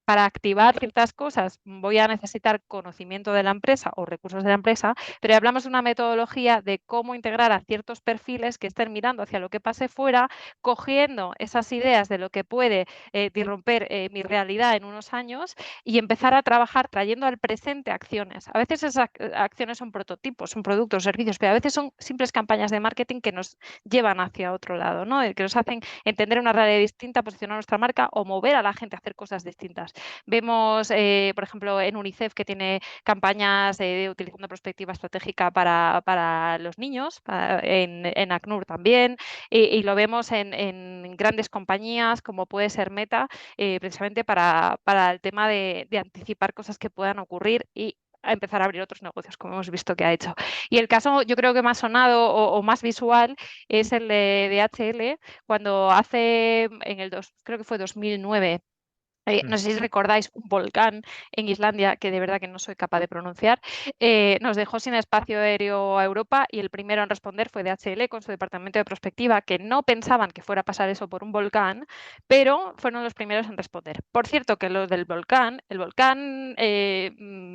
para activar ciertas cosas voy a necesitar conocimiento de la empresa o recursos de la empresa, pero hablamos de una metodología de cómo integrar a ciertos perfiles que estén mirando hacia lo que pase fuera, cogiendo esas ideas de lo que puede disromper mi realidad en unos años y empezar a trabajar trayendo al presente acciones. A veces esas acciones son prototipos, son productos, servicios, pero a veces son simples campañas de marketing que nos llevan hacia otro lado, ¿no? Que nos hacen entender una realidad distinta, posicionar nuestra marca o mover a la gente a hacer cosas distintas. Vemos, por ejemplo, en UNICEF que tiene campañas utilizando perspectiva estratégica para los niños, en ACNUR también, y lo vemos en grandes compañías como puede ser Meta, precisamente para el tema de anticipar cosas que puedan ocurrir y a empezar a abrir otros negocios, como hemos visto que ha hecho. Y el caso, yo creo que más sonado o más visual es el de DHL, cuando hace, creo que fue 2009, no sé si recordáis un volcán en Islandia, que de verdad que no soy capaz de pronunciar, nos dejó sin espacio aéreo a Europa y el primero en responder fue DHL con su departamento de prospectiva, que no pensaban que fuera a pasar eso por un volcán, pero fueron los primeros en responder. Por cierto, que lo del volcán, el volcán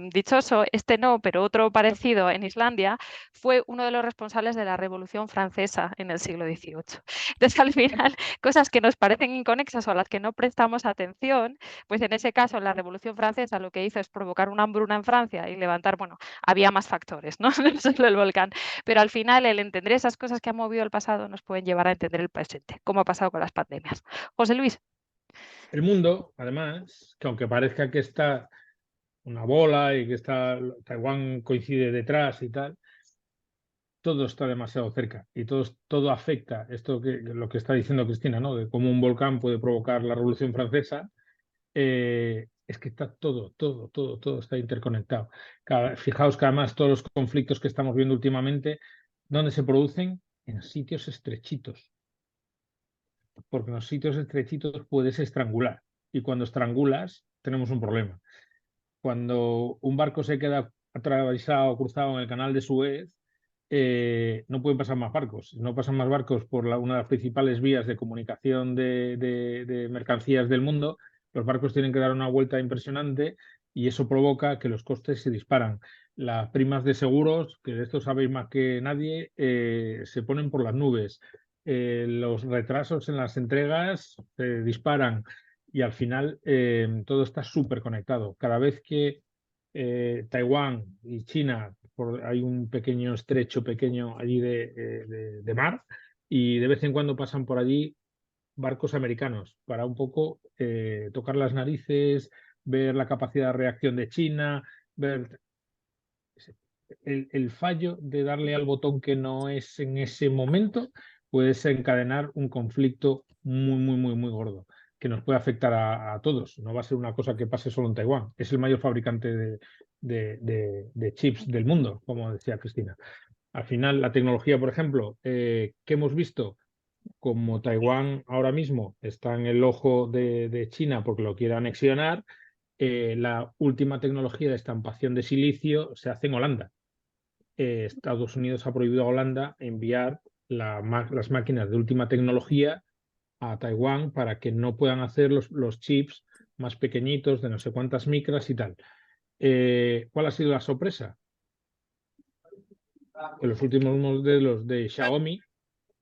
dichoso, este no, pero otro parecido en Islandia, fue uno de los responsables de la Revolución Francesa en el siglo XVIII. Entonces, al final, cosas que nos parecen inconexas o a las que no prestamos atención, pues en ese caso la Revolución Francesa lo que hizo es provocar una hambruna en Francia y levantar, bueno, había más factores, ¿no? No solo el volcán, pero al final el entender esas cosas que han movido el pasado nos pueden llevar a entender el presente, como ha pasado con las pandemias. José Luis. El mundo, además, que aunque parezca que está una bola y que Taiwán coincide detrás y tal, todo está demasiado cerca y todo afecta lo que está diciendo Cristina, ¿no? De cómo un volcán puede provocar la Revolución Francesa. Es que está todo está interconectado. Fijaos que además todos los conflictos que estamos viendo últimamente, ¿dónde se producen? En sitios estrechitos. Porque en los sitios estrechitos puedes estrangular. Y cuando estrangulas, tenemos un problema. Cuando un barco se queda atravesado o cruzado en el canal de Suez, no pueden pasar más barcos. No pasan más barcos por una de las principales vías de comunicación de mercancías del mundo. Los barcos tienen que dar una vuelta impresionante y eso provoca que los costes se disparan. Las primas de seguros, que de esto sabéis más que nadie, se ponen por las nubes. Los retrasos en las entregas se disparan y al final todo está súper conectado. Cada vez que Taiwán y China, hay un pequeño estrecho pequeño allí de mar y de vez en cuando pasan por allí barcos americanos para un poco tocar las narices, ver la capacidad de reacción de China, ver el fallo de darle al botón que no es en ese momento puede desencadenar un conflicto muy gordo que nos puede afectar a todos. No va a ser una cosa que pase solo en Taiwán. Es el mayor fabricante de chips del mundo, como decía Cristina. Al final, la tecnología, por ejemplo, que hemos visto, como Taiwán ahora mismo está en el ojo de China porque lo quiere anexionar, la última tecnología de estampación de silicio se hace en Holanda. Estados Unidos ha prohibido a Holanda enviar las máquinas de última tecnología a Taiwán para que no puedan hacer los chips más pequeñitos de no sé cuántas micras y tal. ¿Cuál ha sido la sorpresa? Que los últimos modelos de Xiaomi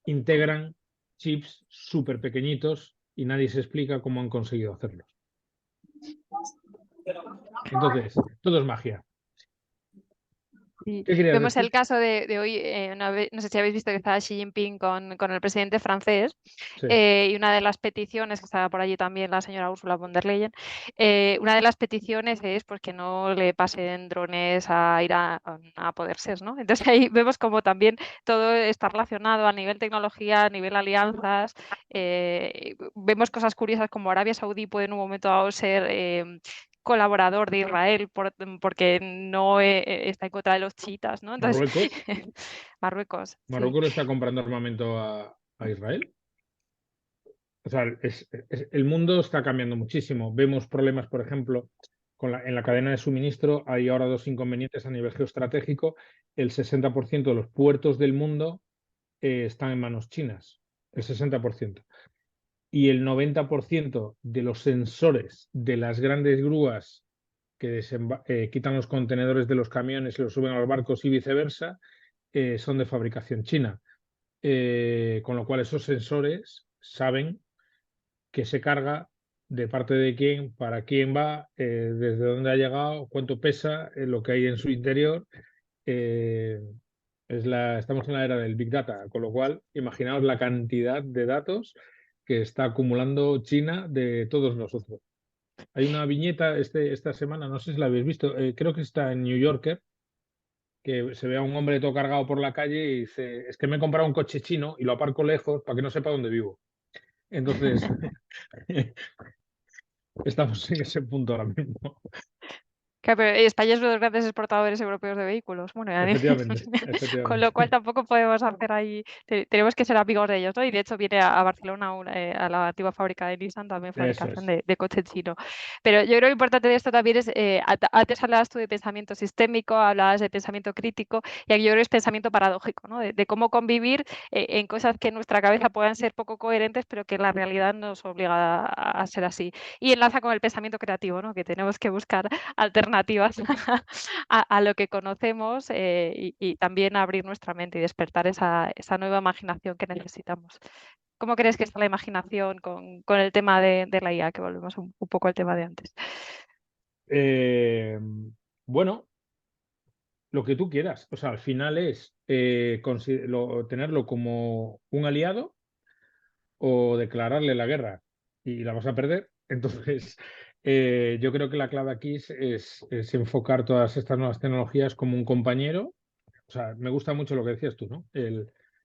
integran chips súper pequeñitos y nadie se explica cómo han conseguido hacerlos. Entonces, todo es magia. Sí. ¿Qué querías Vemos decir? el caso de hoy, no sé si habéis visto que estaba Xi Jinping con el presidente francés Sí. y una de las peticiones, que estaba por allí también la señora Ursula von der Leyen, una de las peticiones es pues, que no le pasen drones a Irán a poder ser, ¿no? Entonces ahí vemos como también todo está relacionado a nivel tecnología, a nivel alianzas. Vemos cosas curiosas como Arabia Saudí puede en un momento dado ser colaborador de Israel porque no está en contra de los chiitas, ¿no? Entonces, Marruecos. Marruecos. Sí. Marruecos le está comprando armamento a Israel. O sea, el mundo está cambiando muchísimo. Vemos problemas, por ejemplo, en la cadena de suministro. Hay ahora dos inconvenientes a nivel geoestratégico. El 60% de los puertos del mundo están en manos chinas. El 60%. Y el 90% de los sensores de las grandes grúas que quitan los contenedores de los camiones y los suben a los barcos y viceversa, son de fabricación china. Con lo cual esos sensores saben qué se carga, de parte de quién, para quién va, desde dónde ha llegado, cuánto pesa, lo que hay en su interior. Estamos en la era del Big Data, con lo cual imaginaos la cantidad de datos que está acumulando China de todos nosotros. Hay una viñeta esta semana, no sé si la habéis visto, creo que está en New Yorker, que se ve a un hombre todo cargado por la calle y dice, es que me he comprado un coche chino y lo aparco lejos para que no sepa dónde vivo. Entonces, estamos en ese punto ahora mismo. Claro, pero España es uno de los grandes exportadores europeos de vehículos. Bueno, Efectivamente, con efectivamente. lo cual tampoco podemos hacer ahí, tenemos que ser amigos de ellos, ¿no? Y de hecho viene a Barcelona, a la antigua fábrica de Nissan, también Eso fabricación es. de coche chino. Pero yo creo que lo importante de esto también es, antes hablabas tú de pensamiento sistémico, hablabas de pensamiento crítico, y aquí yo creo que es pensamiento paradójico, ¿no? De cómo convivir en cosas que en nuestra cabeza puedan ser poco coherentes, pero que en la realidad nos obliga a ser así. Y enlaza con el pensamiento creativo, ¿no? Que tenemos que buscar alternativas a lo que conocemos y también abrir nuestra mente y despertar esa nueva imaginación que necesitamos. ¿Cómo crees que está la imaginación con el tema de la IA? Que volvemos un poco al tema de antes. Bueno, lo que tú quieras. O sea, al final es tenerlo como un aliado o declararle la guerra y la vas a perder. Entonces, yo creo que la clave aquí es enfocar todas estas nuevas tecnologías como un compañero. O sea, me gusta mucho lo que decías tú, ¿no?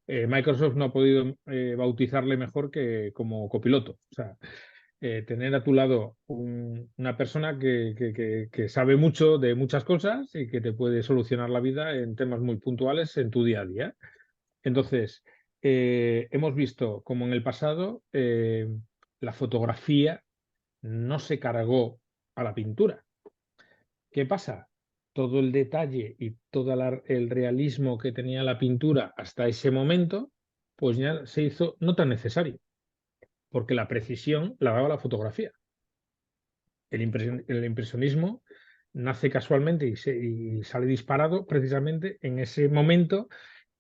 Microsoft no ha podido bautizarle mejor que como copiloto. O sea, tener a tu lado una persona que sabe mucho de muchas cosas y que te puede solucionar la vida en temas muy puntuales en tu día a día. Entonces, hemos visto como en el pasado la fotografía no se cargó a la pintura. ¿Qué pasa? Todo el detalle y todo el realismo que tenía la pintura hasta ese momento, pues ya se hizo no tan necesario, porque la precisión la daba la fotografía. El impresionismo nace casualmente y sale disparado precisamente en ese momento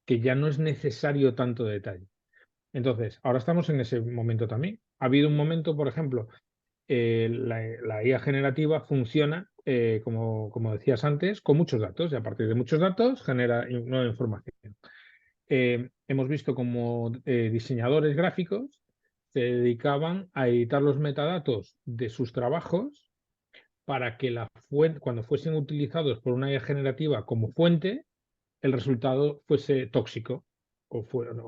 que ya no es necesario tanto detalle. Entonces, ahora estamos en ese momento también. Ha habido un momento, por ejemplo, la IA generativa funciona, como decías antes, con muchos datos y a partir de muchos datos genera nueva información. Hemos visto como diseñadores gráficos se dedicaban a editar los metadatos de sus trabajos para que cuando fuesen utilizados por una IA generativa como fuente, el resultado fuese tóxico o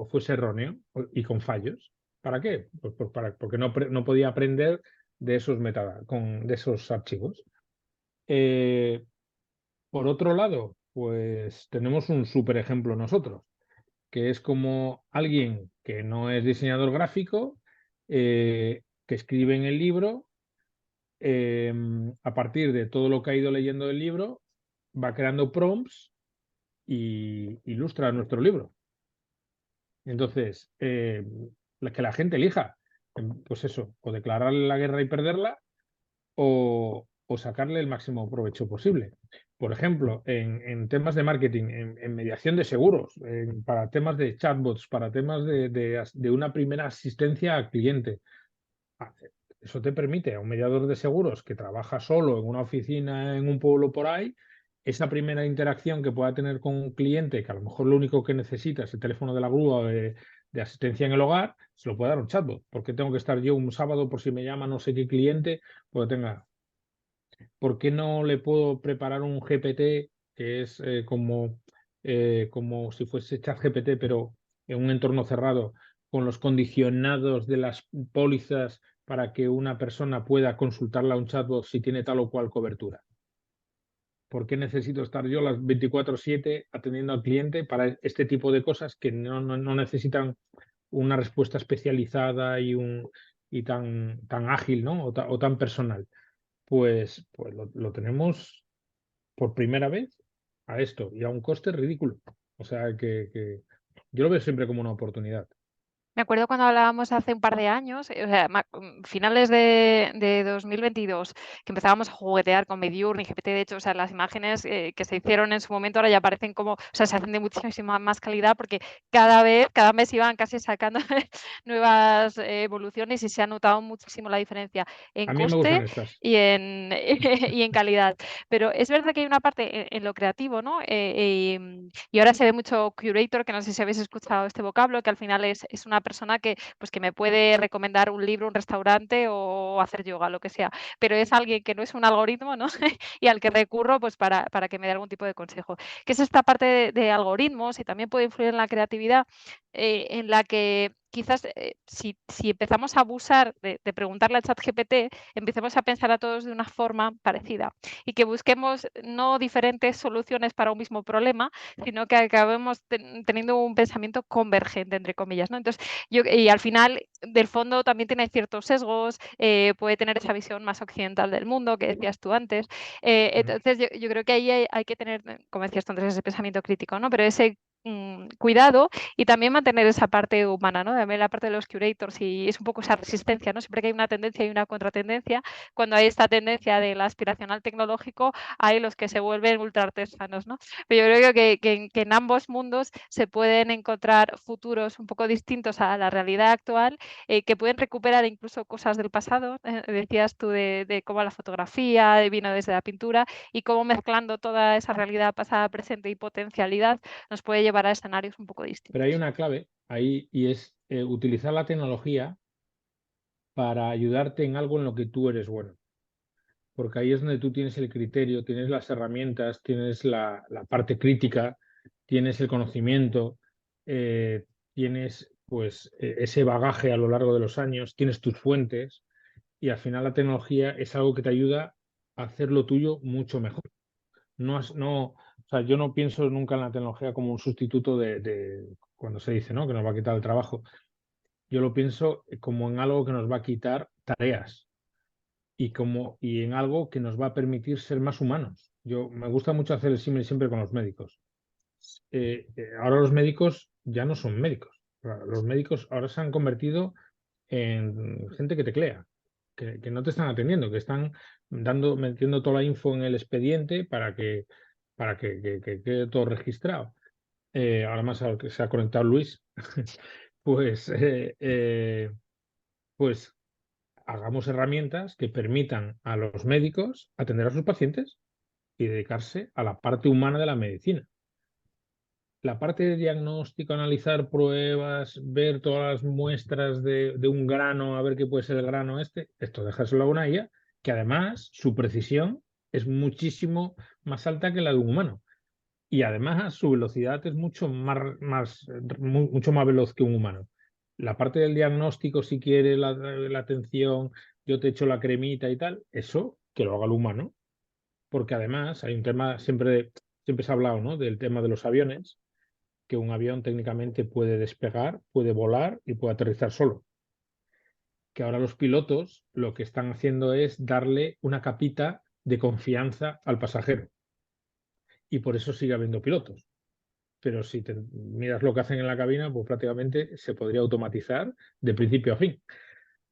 fuese erróneo y con fallos. ¿Para qué? Pues porque no podía aprender de esos metadatos, de esos archivos. Por otro lado, pues tenemos un súper ejemplo nosotros, que es como alguien que no es diseñador gráfico, que escribe en el libro, a partir de todo lo que ha ido leyendo del libro, va creando prompts y ilustra nuestro libro. Entonces, que la gente elija, pues eso, o declararle la guerra y perderla, o sacarle el máximo provecho posible. Por ejemplo, en temas de marketing, en mediación de seguros, para temas de chatbots, para temas de una primera asistencia al cliente. Eso te permite a un mediador de seguros que trabaja solo en una oficina en un pueblo por ahí, esa primera interacción que pueda tener con un cliente, que a lo mejor lo único que necesita es el teléfono de la grúa o de asistencia en el hogar, se lo puede dar un chatbot. ¿Por qué tengo que estar yo un sábado por si me llama no sé qué cliente? ¿Por qué no le puedo preparar un GPT que es como si fuese ChatGPT, pero en un entorno cerrado, con los condicionados de las pólizas para que una persona pueda consultarla a un chatbot si tiene tal o cual cobertura? ¿Por qué necesito estar yo las 24/7 atendiendo al cliente para este tipo de cosas que no necesitan una respuesta especializada y tan ágil, ¿no? O tan personal? Pues lo tenemos por primera vez a esto y a un coste ridículo. O sea que yo lo veo siempre como una oportunidad. Me acuerdo cuando hablábamos hace un par de años, o sea, finales de 2022, que empezábamos a juguetear con Midjourney, GPT, de hecho, o sea, las imágenes que se hicieron en su momento ahora ya parecen como, o sea, se hacen de muchísima más calidad porque cada mes iban casi sacando nuevas evoluciones y se ha notado muchísimo la diferencia en A mí me gustan coste estas. y y en calidad. Pero es verdad que hay una parte en lo creativo, ¿no? Y ahora se ve mucho curator, que no sé si habéis escuchado este vocablo, que al final es una persona que, pues, que me puede recomendar un libro, un restaurante o hacer yoga, lo que sea. Pero es alguien que no es un algoritmo, ¿no? Y al que recurro, pues, para que me dé algún tipo de consejo. ¿Qué es esta parte de algoritmos? Y también puede influir en la creatividad, en la que quizás, si empezamos a abusar de preguntarle al ChatGPT, empecemos a pensar a todos de una forma parecida y que busquemos no diferentes soluciones para un mismo problema, sino que acabemos teniendo un pensamiento convergente, entre comillas, ¿no? Entonces, y al final, del fondo también tiene ciertos sesgos, puede tener esa visión más occidental del mundo que decías tú antes. Entonces, yo creo que ahí hay que tener, como decías tú antes, ese pensamiento crítico, ¿no? Pero ese cuidado y también mantener esa parte humana, ¿no? También la parte de los curators y es un poco esa resistencia, ¿no? Siempre que hay una tendencia y una contratendencia, cuando hay esta tendencia del aspiracional tecnológico, hay los que se vuelven ultra artesanos, ¿no? Pero yo creo que en ambos mundos se pueden encontrar futuros un poco distintos a la realidad actual, que pueden recuperar incluso cosas del pasado. Decías tú de cómo la fotografía vino desde la pintura y cómo mezclando toda esa realidad pasada, presente y potencialidad nos puede llevar a escenarios un poco Pero distintos. hay una clave ahí y es utilizar la tecnología para ayudarte en algo en lo que tú eres bueno. Porque ahí es donde tú tienes el criterio, tienes las herramientas, tienes la parte crítica, tienes el conocimiento, tienes pues ese bagaje a lo largo de los años, tienes tus fuentes y al final la tecnología es algo que te ayuda a hacer lo tuyo mucho mejor. O sea, yo no pienso nunca en la tecnología como un sustituto de cuando se dice, ¿no? Que nos va a quitar el trabajo. Yo lo pienso como en algo que nos va a quitar tareas. y en algo que nos va a permitir ser más humanos. Me gusta mucho hacer el símil siempre con los médicos. Ahora los médicos ya no son médicos. Los médicos ahora se han convertido en gente que teclea, que no te están atendiendo, que están metiendo toda la info en el expediente para que quede todo registrado. Ahora más a lo que se ha conectado Luis, pues, pues hagamos herramientas que permitan a los médicos atender a sus pacientes y dedicarse a la parte humana de la medicina. La parte de diagnóstico, analizar pruebas, ver todas las muestras de un grano, a ver qué puede ser el grano esto dejárselo a una IA, que además su precisión es muchísimo más alta que la de un humano. Y además su velocidad es mucho mucho más veloz que un humano. La parte del diagnóstico, si quiere la atención, yo te echo la cremita y tal, eso que lo haga el humano. Porque además hay un tema, siempre se ha hablado, ¿no?, del tema de los aviones, que un avión técnicamente puede despegar, puede volar y puede aterrizar solo. Que ahora los pilotos lo que están haciendo es darle una capita de confianza al pasajero. Y por eso sigue habiendo pilotos. Pero si te miras lo que hacen en la cabina, pues prácticamente se podría automatizar de principio a fin.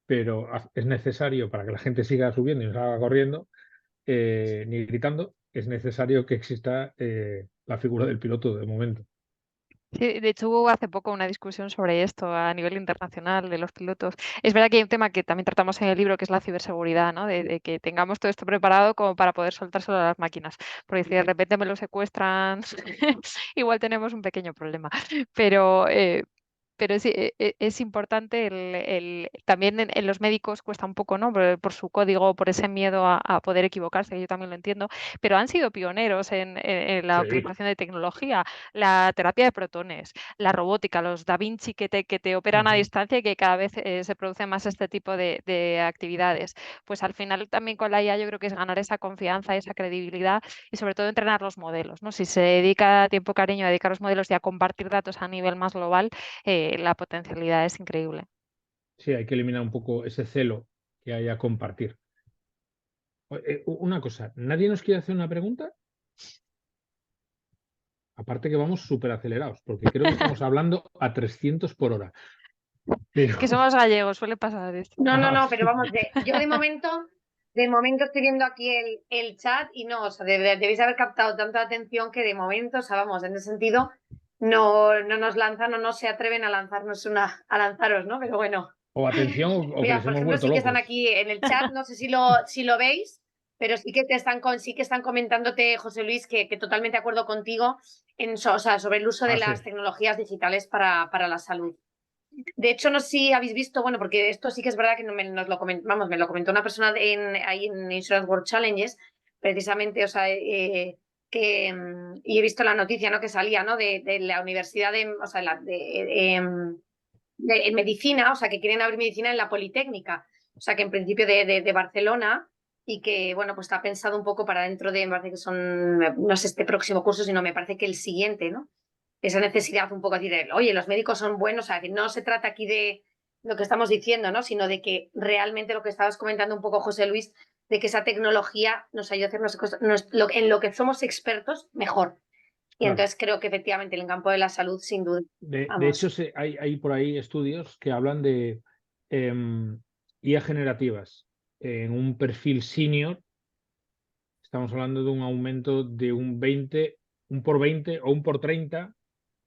Pero es necesario, para que la gente siga subiendo y no salga corriendo, ni gritando, es necesario que exista la figura del piloto de momento. Sí, de hecho hubo hace poco una discusión sobre esto a nivel internacional de los pilotos. Es verdad que hay un tema que también tratamos en el libro, que es la ciberseguridad, ¿no? De que tengamos todo esto preparado como para poder soltárselo a las máquinas. Porque si de repente me lo secuestran, igual tenemos un pequeño problema. Pero sí, es importante también en los médicos cuesta un poco, ¿no? Por su código, por ese miedo a poder equivocarse, yo también lo entiendo, pero han sido pioneros en la Sí. utilización de tecnología, la terapia de protones, la robótica, los Da Vinci que te operan a distancia y que cada vez se produce más este tipo de actividades. Pues al final también con la IA yo creo que es ganar esa confianza, esa credibilidad y sobre todo entrenar los modelos, ¿no? Si se dedica tiempo, cariño a dedicar los modelos y a compartir datos a nivel más global, la potencialidad es increíble. Sí, hay que eliminar un poco ese celo que hay a compartir. Una cosa, ¿nadie nos quiere hacer una pregunta? Aparte que vamos súper acelerados, porque creo que estamos hablando a 300 por hora. Pero... Que somos gallegos, suele pasar esto. No, pero vamos, yo de momento estoy viendo aquí el chat y no, o sea, debéis haber captado tanta atención que de momento, o sea, vamos, en ese sentido, no nos lanzan, no se atreven a lanzaros, ¿no? Pero bueno. O atención o que Mira, les por hemos ejemplo, vuelto sí que están locos. aquí en el chat, no sé si lo veis, pero sí que están comentándote, José Luis, que totalmente de acuerdo contigo o sea, sobre el uso de las Sí. tecnologías digitales para la salud. De hecho, no sé si habéis visto, bueno, porque esto sí que es verdad que me lo comentó una persona ahí en Insurance World Challenges, precisamente, o sea, y he visto la noticia, ¿no?, que salía, ¿no?, de la universidad o sea, en medicina, o sea, que quieren abrir medicina en la Politécnica, o sea, que en principio de Barcelona, y que, bueno, pues está pensado un poco para dentro me parece que son, no sé, este próximo curso, sino me parece que el siguiente, ¿no? Esa necesidad un poco así de, oye, los médicos son buenos, o sea, que no se trata aquí de lo que estamos diciendo, ¿no?, sino de que realmente lo que estabas comentando un poco, José Luis, de que esa tecnología nos ayuda a hacer cosas, en lo que somos expertos, mejor. Y Claro. entonces creo que efectivamente en el campo de la salud, sin duda. De Vamos. hecho, hay por ahí estudios que hablan de IA generativas en un perfil senior. Estamos hablando de un aumento de un 1 por 20 o 1 por 30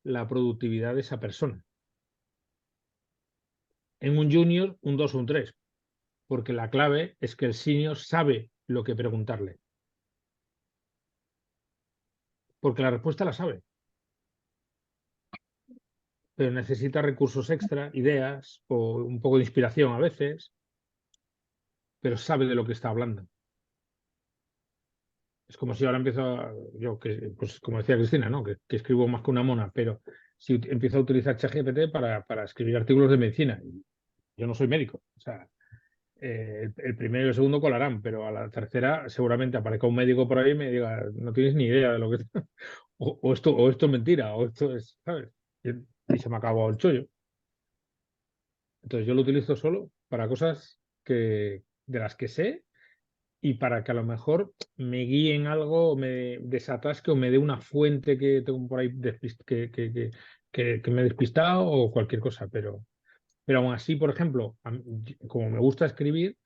la productividad de esa persona. En un junior, un 2 o un 3, porque la clave es que el senior sabe lo que preguntarle, porque la respuesta la sabe, pero necesita recursos extra, ideas o un poco de inspiración a veces, pero sabe de lo que está hablando. Es como si ahora yo, que, pues como decía Cristina, ¿no?, que escribo más que una mona, pero si empiezo a utilizar ChatGPT para escribir artículos de medicina, yo no soy médico, o sea, el primero y el segundo colarán, pero a la tercera seguramente aparezca un médico por ahí y me diga, no tienes ni idea de lo que... o esto es mentira, o esto es, ¿sabes? Y se me acabó el chollo. Entonces yo lo utilizo solo para cosas de las que sé y para que a lo mejor me guíe en algo, o me desatasque o me dé una fuente que tengo por ahí que me he despistado o cualquier cosa. Pero aún así, por ejemplo, como me gusta escribir,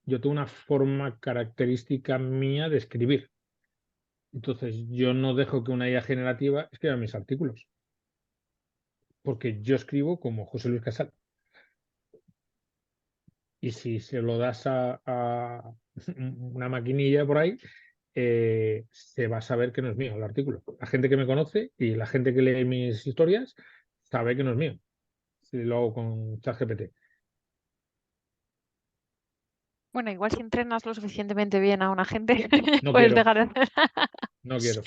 yo tengo una forma característica mía de escribir. Entonces, yo no dejo que una IA generativa escriba mis artículos, porque yo escribo como José Luis Casal. Y si se lo das a una maquinilla por ahí, se va a saber que no es mío el artículo. La gente que me conoce y la gente que lee mis historias sabe que no es mío, si lo hago con ChatGPT. Bueno, igual si entrenas lo suficientemente bien a una gente, No puedes quiero, dejar de hacer. no quiero.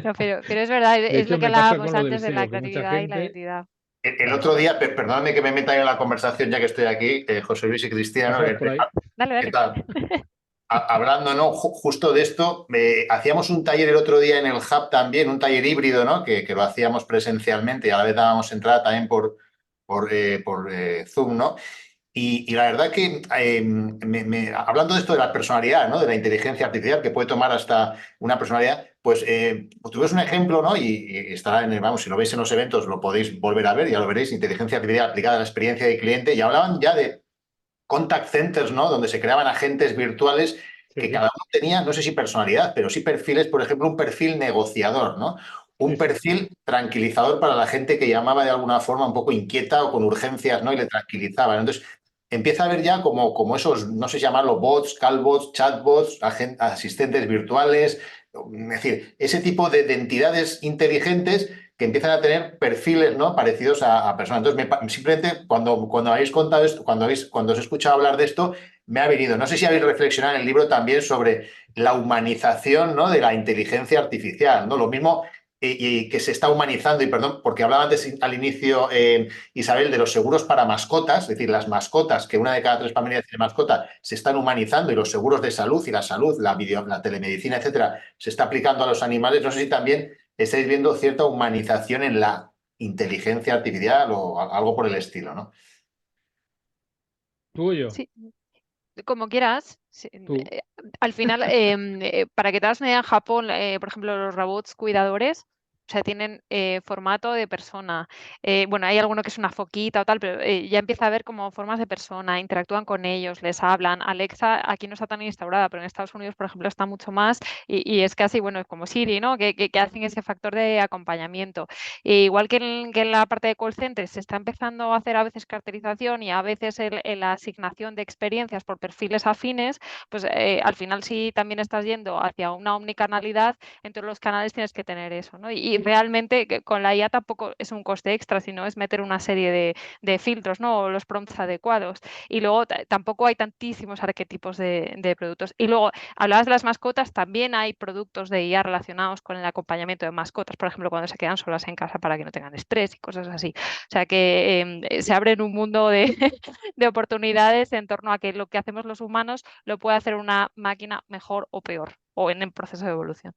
No, pero es verdad, De es lo hecho, que me pasa hablábamos con lo del antes de la SEO, que mucha creatividad y la gente, identidad. El otro día, perdóname que me meta en la conversación ya que estoy aquí, José Luis y Cristiano, pasabas por ahí. Dale, ¿qué dale. tal? Hablando, ¿no? Justo de esto, hacíamos un taller el otro día en el Hub también, un taller híbrido, ¿no? Que lo hacíamos presencialmente y a la vez dábamos entrada también por Zoom, ¿no? Y la verdad que hablando de esto de la personalidad, ¿no? De la inteligencia artificial que puede tomar hasta una personalidad, pues tuvimos un ejemplo, ¿no? Y estará vamos, si lo veis en los eventos lo podéis volver a ver, ya lo veréis, inteligencia artificial aplicada a la experiencia de cliente, y hablaban ya de contact centers, ¿no? Donde se creaban agentes virtuales que Sí, cada uno tenía, no sé si personalidad, pero sí perfiles, por ejemplo, un perfil negociador, ¿no? Un sí, sí. perfil tranquilizador para la gente que llamaba de alguna forma un poco inquieta o con urgencias, ¿no? Y le tranquilizaban. Entonces, empieza a haber ya como esos, no sé si llamarlo bots, callbots, chatbots, asistentes virtuales, es decir, ese tipo de entidades inteligentes que empiezan a tener perfiles, ¿no? Parecidos a personas. Entonces, simplemente cuando habéis contado esto, cuando os he escuchado hablar de esto, me ha venido. No sé si habéis reflexionado en el libro también sobre la humanización, ¿no? De la inteligencia artificial, ¿no? Lo mismo y que se está humanizando, y perdón, porque hablaba antes al inicio, Isabel, de los seguros para mascotas, es decir, las mascotas, que una de cada 3 familias tiene mascota, se están humanizando, y los seguros de salud y la salud, la telemedicina, etcétera, se está aplicando a los animales. No sé si también estáis viendo cierta humanización en la inteligencia artificial o algo por el estilo, ¿no? ¿Tú o yo? Sí, como quieras. Sí, Tú. al final, para que te hagas una idea, en Japón, por ejemplo, los robots cuidadores, o sea, tienen formato de persona. Bueno, hay alguno que es una foquita o tal, pero ya empieza a haber como formas de persona, interactúan con ellos, les hablan. Alexa aquí no está tan instaurada, pero en Estados Unidos, por ejemplo, está mucho más y es casi, bueno, es como Siri, ¿no? Que hacen ese factor de acompañamiento. Igual que en la parte de call center se está empezando a hacer a veces caracterización y a veces la asignación de experiencias por perfiles afines, pues al final sí también estás yendo hacia una omnicanalidad, en todos los canales tienes que tener eso, ¿no? Y realmente con la IA tampoco es un coste extra, sino es meter una serie de filtros, ¿no? O los prompts adecuados. Y luego tampoco hay tantísimos arquetipos de productos. Y luego, hablabas de las mascotas, también hay productos de IA relacionados con el acompañamiento de mascotas, por ejemplo, cuando se quedan solas en casa para que no tengan estrés y cosas así. O sea que se abre un mundo de oportunidades en torno a que lo que hacemos los humanos lo puede hacer una máquina mejor o peor, o en el proceso de evolución.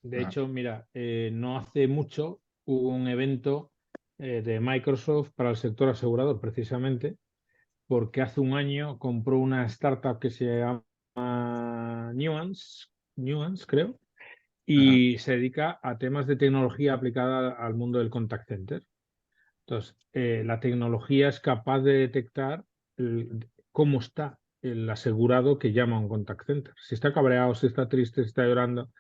De hecho, mira, no hace mucho hubo un evento de Microsoft para el sector asegurador, precisamente, porque hace un año compró una startup que se llama Nuance, creo, y se dedica a temas de tecnología aplicada al mundo del contact center. Entonces, la tecnología es capaz de detectar cómo está el asegurado que llama a un contact center. Si está cabreado, si está triste, si está llorando.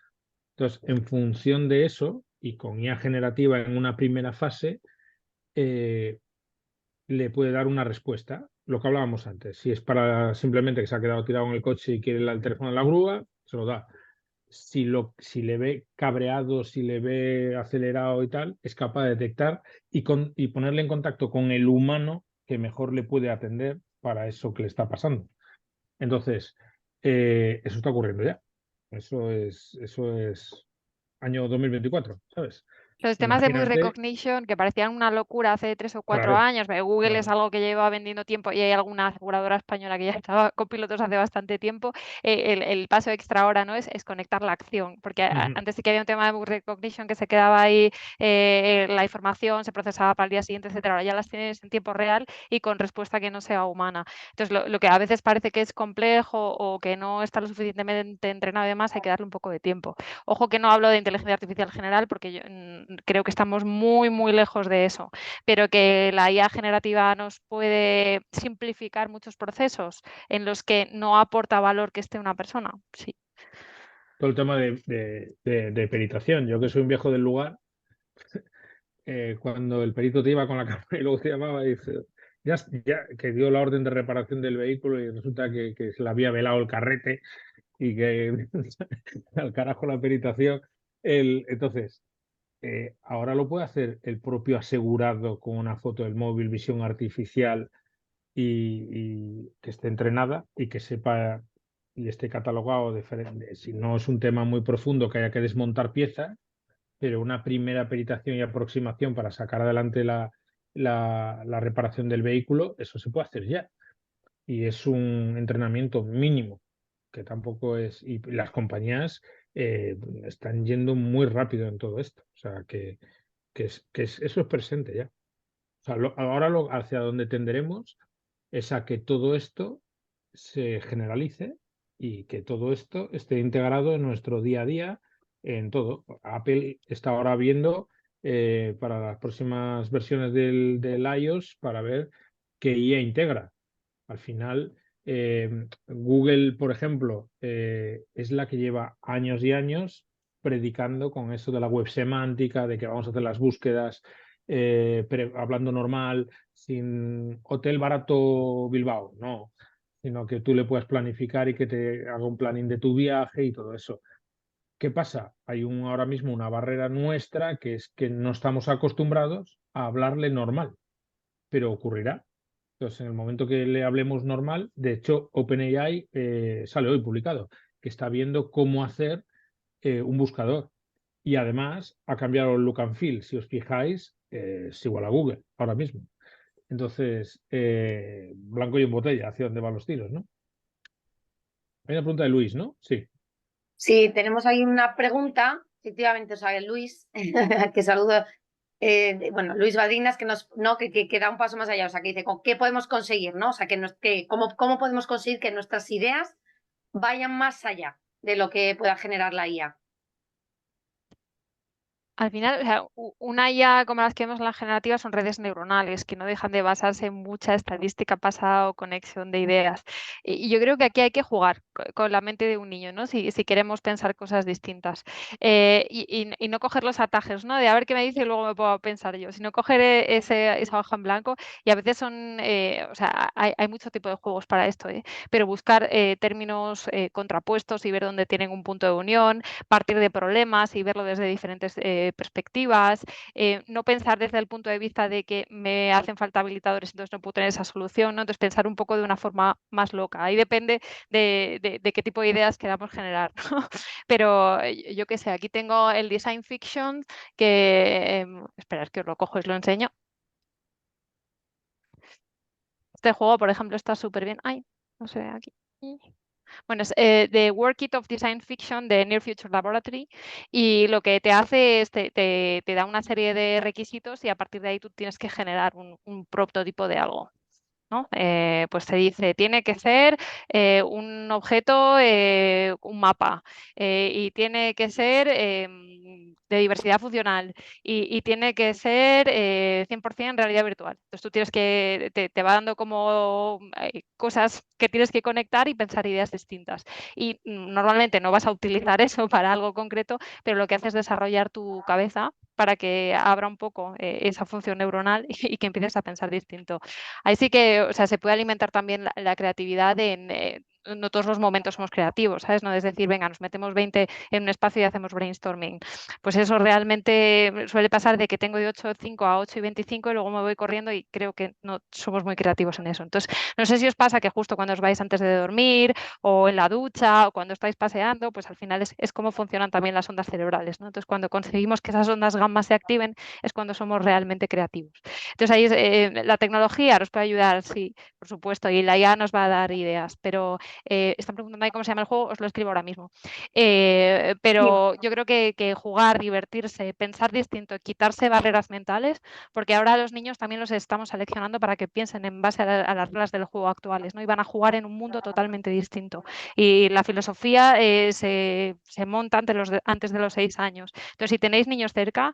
Entonces, en función de eso, y con IA generativa en una primera fase, le puede dar una respuesta. Lo que hablábamos antes. Si es para simplemente que se ha quedado tirado en el coche y quiere el teléfono en la grúa, se lo da. Si le ve cabreado, si le ve acelerado y tal, es capaz de detectar y ponerle en contacto con el humano que mejor le puede atender para eso que le está pasando. Entonces, eso está ocurriendo ya. Eso es año 2024, ¿sabes? Los temas de voice Imagínate, recognition que parecían una locura hace 3 o 4 claro, años, pero Google es claro. algo que lleva vendiendo tiempo y hay alguna aseguradora española que ya estaba con pilotos hace bastante tiempo. El paso extra ahora, ¿no? es conectar la acción, porque Ujú. antes sí que había un tema de voice recognition que se quedaba ahí, la información se procesaba para el día siguiente, etcétera. Ahora ya las tienes en tiempo real y con respuesta que no sea humana. Entonces, lo que a veces parece que es complejo o que no está lo suficientemente entrenado, además hay que darle un poco de tiempo. Ojo que no hablo de inteligencia artificial general porque yo creo que estamos muy, muy lejos de eso, pero que la IA generativa nos puede simplificar muchos procesos en los que no aporta valor que esté una persona. Sí. Todo el tema de peritación. Yo que soy un viejo del lugar, cuando el perito te iba con la cámara y luego te llamaba y dice, ya que dio la orden de reparación del vehículo y resulta que se le había velado el carrete y que al carajo la peritación. Entonces, ahora lo puede hacer el propio asegurado con una foto del móvil, visión artificial y que esté entrenada y que sepa y esté catalogado diferente. Si no es un tema muy profundo que haya que desmontar piezas, pero una primera peritación y aproximación para sacar adelante la reparación del vehículo, eso se puede hacer ya. Y es un entrenamiento mínimo, que tampoco es. Y las compañías están yendo muy rápido en todo esto. O sea, eso es presente ya. O sea, ahora hacia donde tenderemos es a que todo esto se generalice y que todo esto esté integrado en nuestro día a día, en todo. Apple está ahora viendo para las próximas versiones del iOS para ver qué IA integra. Al final, Google, por ejemplo, es la que lleva años y años predicando con eso de la web semántica, de que vamos a hacer las búsquedas hablando normal, sin hotel barato Bilbao, no, sino que tú le puedes planificar y que te haga un planning de tu viaje y todo eso. ¿Qué pasa? Hay ahora mismo una barrera nuestra que es que no estamos acostumbrados a hablarle normal, pero ocurrirá. Entonces, en el momento que le hablemos normal, de hecho, OpenAI sale hoy publicado, que está viendo cómo hacer un buscador. Y además ha cambiado el look and feel. Si os fijáis, es igual a Google ahora mismo. Entonces, blanco y en botella, hacia dónde van los tiros, ¿no? Hay una pregunta de Luis, ¿no? Sí. Sí, tenemos ahí una pregunta, efectivamente, o sea, Luis, que saludo, bueno, Luis Badrinas, que nos, no, que da un paso más allá, o sea, que dice, ¿qué podemos conseguir, no? O sea, ¿cómo podemos conseguir que nuestras ideas vayan más allá de lo que pueda generar la IA? Al final, o sea, una IA como las que vemos en la generativa son redes neuronales que no dejan de basarse en mucha estadística pasada o conexión de ideas. Y yo creo que aquí hay que jugar con la mente de un niño, ¿no? Si queremos pensar cosas distintas. Y no coger los atajos, ¿no? De a ver qué me dice y luego me puedo pensar yo, sino coger esa hoja en blanco. Y a veces o sea, hay mucho tipo de juegos para esto, ¿eh? Pero buscar términos contrapuestos y ver dónde tienen un punto de unión, partir de problemas y verlo desde diferentes perspectivas, no pensar desde el punto de vista de que me hacen falta habilitadores, entonces no puedo tener esa solución, ¿no? Entonces pensar un poco de una forma más loca. Ahí depende de qué tipo de ideas queramos generar, ¿no? Pero yo qué sé, aquí tengo el Design Fiction, que, esperad que os lo cojo y os lo enseño. Este juego, por ejemplo, está súper bien. Ay, no sé, aquí. Bueno, es The Workit of Design Fiction de Near Future Laboratory, y lo que te hace es te da una serie de requisitos y a partir de ahí tú tienes que generar un prototipo de algo, ¿no? Pues te dice, tiene que ser un objeto, un mapa, y tiene que ser de diversidad funcional y tiene que ser 100% realidad virtual. Entonces tú tienes que, te va dando como cosas que tienes que conectar y pensar ideas distintas. Y normalmente no vas a utilizar eso para algo concreto, pero lo que haces es desarrollar tu cabeza para que abra un poco esa función neuronal y que empieces a pensar distinto. Ahí sí que, o sea, se puede alimentar también la creatividad no todos los momentos somos creativos, ¿sabes? No es decir, venga, nos metemos 20 en un espacio y hacemos brainstorming. Pues eso realmente suele pasar de que tengo de 8:05 a 8:25 y luego me voy corriendo y creo que no somos muy creativos en eso. Entonces, no sé si os pasa que justo cuando os vais antes de dormir o en la ducha o cuando estáis paseando, pues al final es cómo funcionan también las ondas cerebrales, ¿no? Entonces, cuando conseguimos que esas ondas gamma se activen es cuando somos realmente creativos. Entonces, ahí la tecnología nos puede ayudar, sí, por supuesto, y la IA nos va a dar ideas, pero están preguntando ahí cómo se llama el juego, os lo escribo ahora mismo. Pero yo creo que jugar, divertirse, pensar distinto, quitarse barreras mentales, porque ahora los niños también los estamos seleccionando para que piensen en base a las reglas del juego actuales, ¿no? Y van a jugar en un mundo totalmente distinto. Y la filosofía se monta antes de los 6 años. Entonces, si tenéis niños cerca,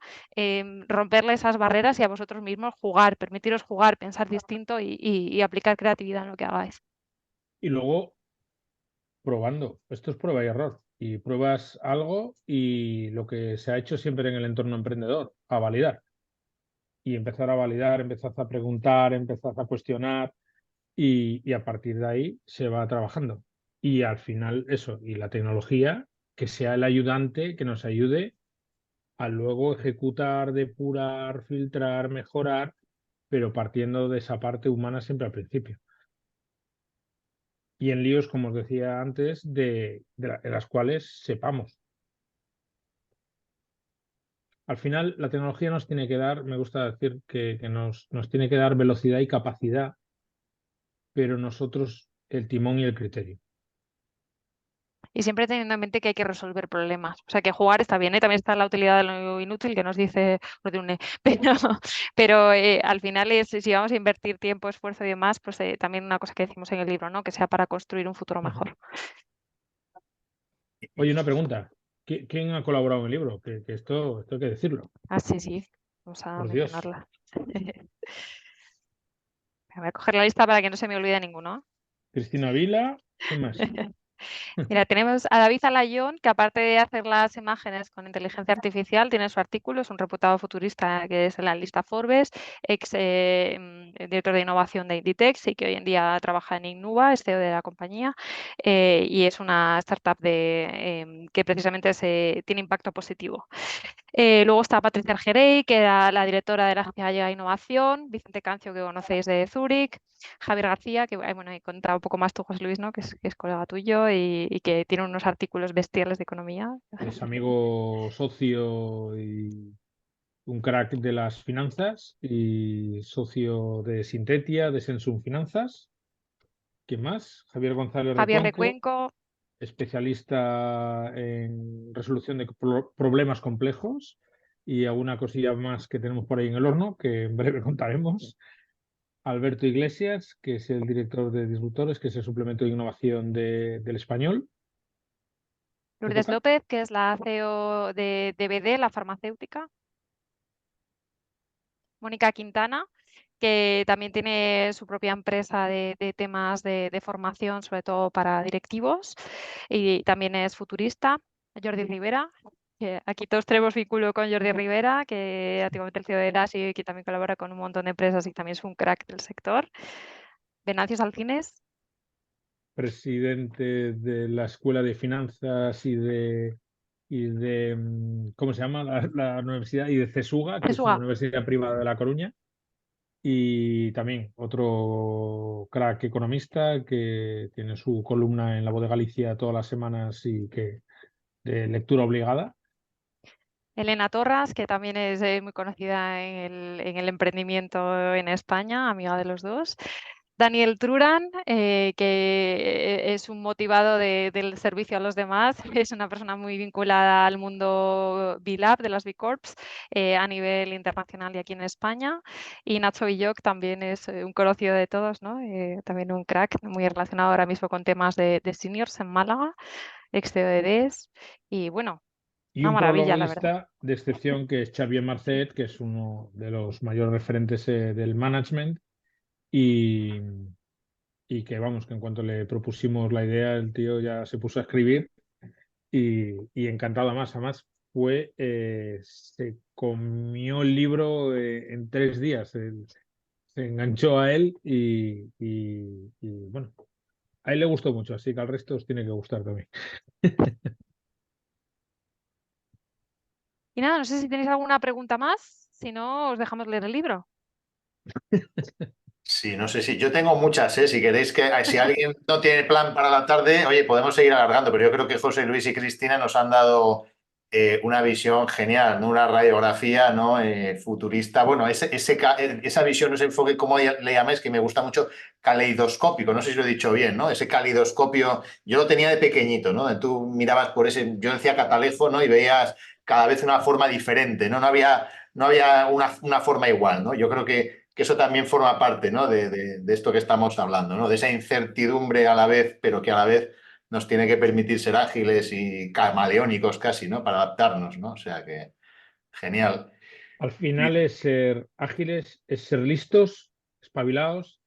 romperle esas barreras y a vosotros mismos jugar, permitiros jugar, pensar distinto y aplicar creatividad en lo que hagáis. Y luego probando. Esto es prueba y error. Y pruebas algo y lo que se ha hecho siempre en el entorno emprendedor, a validar. Y empezar a validar, empezar a preguntar, empezar a cuestionar y a partir de ahí se va trabajando. Y al final eso, y la tecnología, que sea el ayudante que nos ayude a luego ejecutar, depurar, filtrar, mejorar, pero partiendo de esa parte humana siempre al principio. Y en líos, como os decía antes, de las cuales sepamos. Al final, la tecnología nos tiene que dar, me gusta decir que nos tiene que dar velocidad y capacidad, pero nosotros el timón y el criterio. Y siempre teniendo en mente que hay que resolver problemas. O sea, que jugar está bien, ¿eh? También está la utilidad de lo inútil que nos dice Urdune. Pero al final, si vamos a invertir tiempo, esfuerzo y demás, pues también una cosa que decimos en el libro, ¿no? Que sea para construir un futuro mejor. Oye, una pregunta. ¿Quién ha colaborado en el libro? Que esto hay que decirlo. Ah, sí, sí. Vamos a Por Dios. mencionarla. Voy a coger la lista para que no se me olvide ninguno. Cristina Vila, ¿quién más? Mira, tenemos a David Alayón, que aparte de hacer las imágenes con inteligencia artificial, tiene su artículo, es un reputado futurista que es en la lista Forbes, ex director de innovación de Inditex y que hoy en día trabaja en Innova, es CEO de la compañía, y es una startup que precisamente tiene impacto positivo. Luego está Patricia Argerey, que era la directora de la Agencia Gallega de Innovación, Vicente Cancio, que conocéis de Zúrich, Javier García, que bueno, he contado un poco más tú, José Luis, ¿no? Que es colega tuyo y que tiene unos artículos bestiales de economía. Es amigo, socio y un crack de las finanzas y socio de Sintetia, de Sensum Finanzas. ¿Quién más? Javier González Javier Recuenco, Recuenco, especialista en resolución de problemas complejos y alguna cosilla más que tenemos por ahí en el horno que en breve contaremos. Alberto Iglesias, que es el director de Disruptores, que es el suplemento de innovación del Español. ¿Te Lourdes toca? López, que es la CEO de BD, la farmacéutica. Mónica Quintana, que también tiene su propia empresa de temas de formación, sobre todo para directivos, y también es futurista. Jordi Rivera, que aquí todos tenemos vínculo con Jordi Rivera, que antiguamente el CEO de DAS y que también colabora con un montón de empresas y también es un crack del sector. Venancio Salcines. Presidente de la Escuela de Finanzas ¿cómo se llama? La universidad y de CESUGA, que es una Jesuá. universidad privada de La Coruña. Y también otro crack economista que tiene su columna en La Voz de Galicia todas las semanas y que de lectura obligada. Elena Torras, que también es muy conocida en el emprendimiento en España, amiga de los dos. Daniel Truran, que es un motivado del servicio a los demás, es una persona muy vinculada al mundo B-Lab, de las B Corps, a nivel internacional y aquí en España. Y Nacho Villoc también es un conocido de todos, ¿no? También un crack muy relacionado ahora mismo con temas de seniors en Málaga, ex CEO de DES. Y bueno, Y una un maravilla, la verdad. prologuista de excepción que es Xavier Marcet, que es uno de los mayores referentes del management y, y que vamos, que en cuanto le propusimos la idea, el tío ya se puso a escribir y encantado además se comió el libro en 3 días, se enganchó a él y bueno, A él le gustó mucho, así que al resto os tiene que gustar también. Y nada, no sé si tenéis alguna pregunta más, si no, os dejamos leer el libro. Sí, no sé si yo tengo muchas, ¿eh? Si queréis que, si alguien no tiene plan para la tarde, oye, podemos seguir alargando, pero yo creo que José Luis y Cristina nos han dado una visión genial, ¿no? Una radiografía, ¿no? Futurista. Bueno, esa visión, ese enfoque, como le llamáis, que me gusta mucho, caleidoscópico, no sé si lo he dicho bien, ¿no? Ese caleidoscopio, yo lo tenía de pequeñito, ¿no? Tú mirabas por ese, yo decía catalejo, ¿no? Y veías cada vez una forma diferente, ¿no? No había una forma igual, ¿no? Yo creo que eso también forma parte, ¿no? de esto que estamos hablando, ¿no? De esa incertidumbre a la vez, pero que a la vez nos tiene que permitir ser ágiles y camaleónicos casi, ¿no? Para adaptarnos, ¿no? O sea que genial. Al final es ser ágiles, es ser listos, espabilados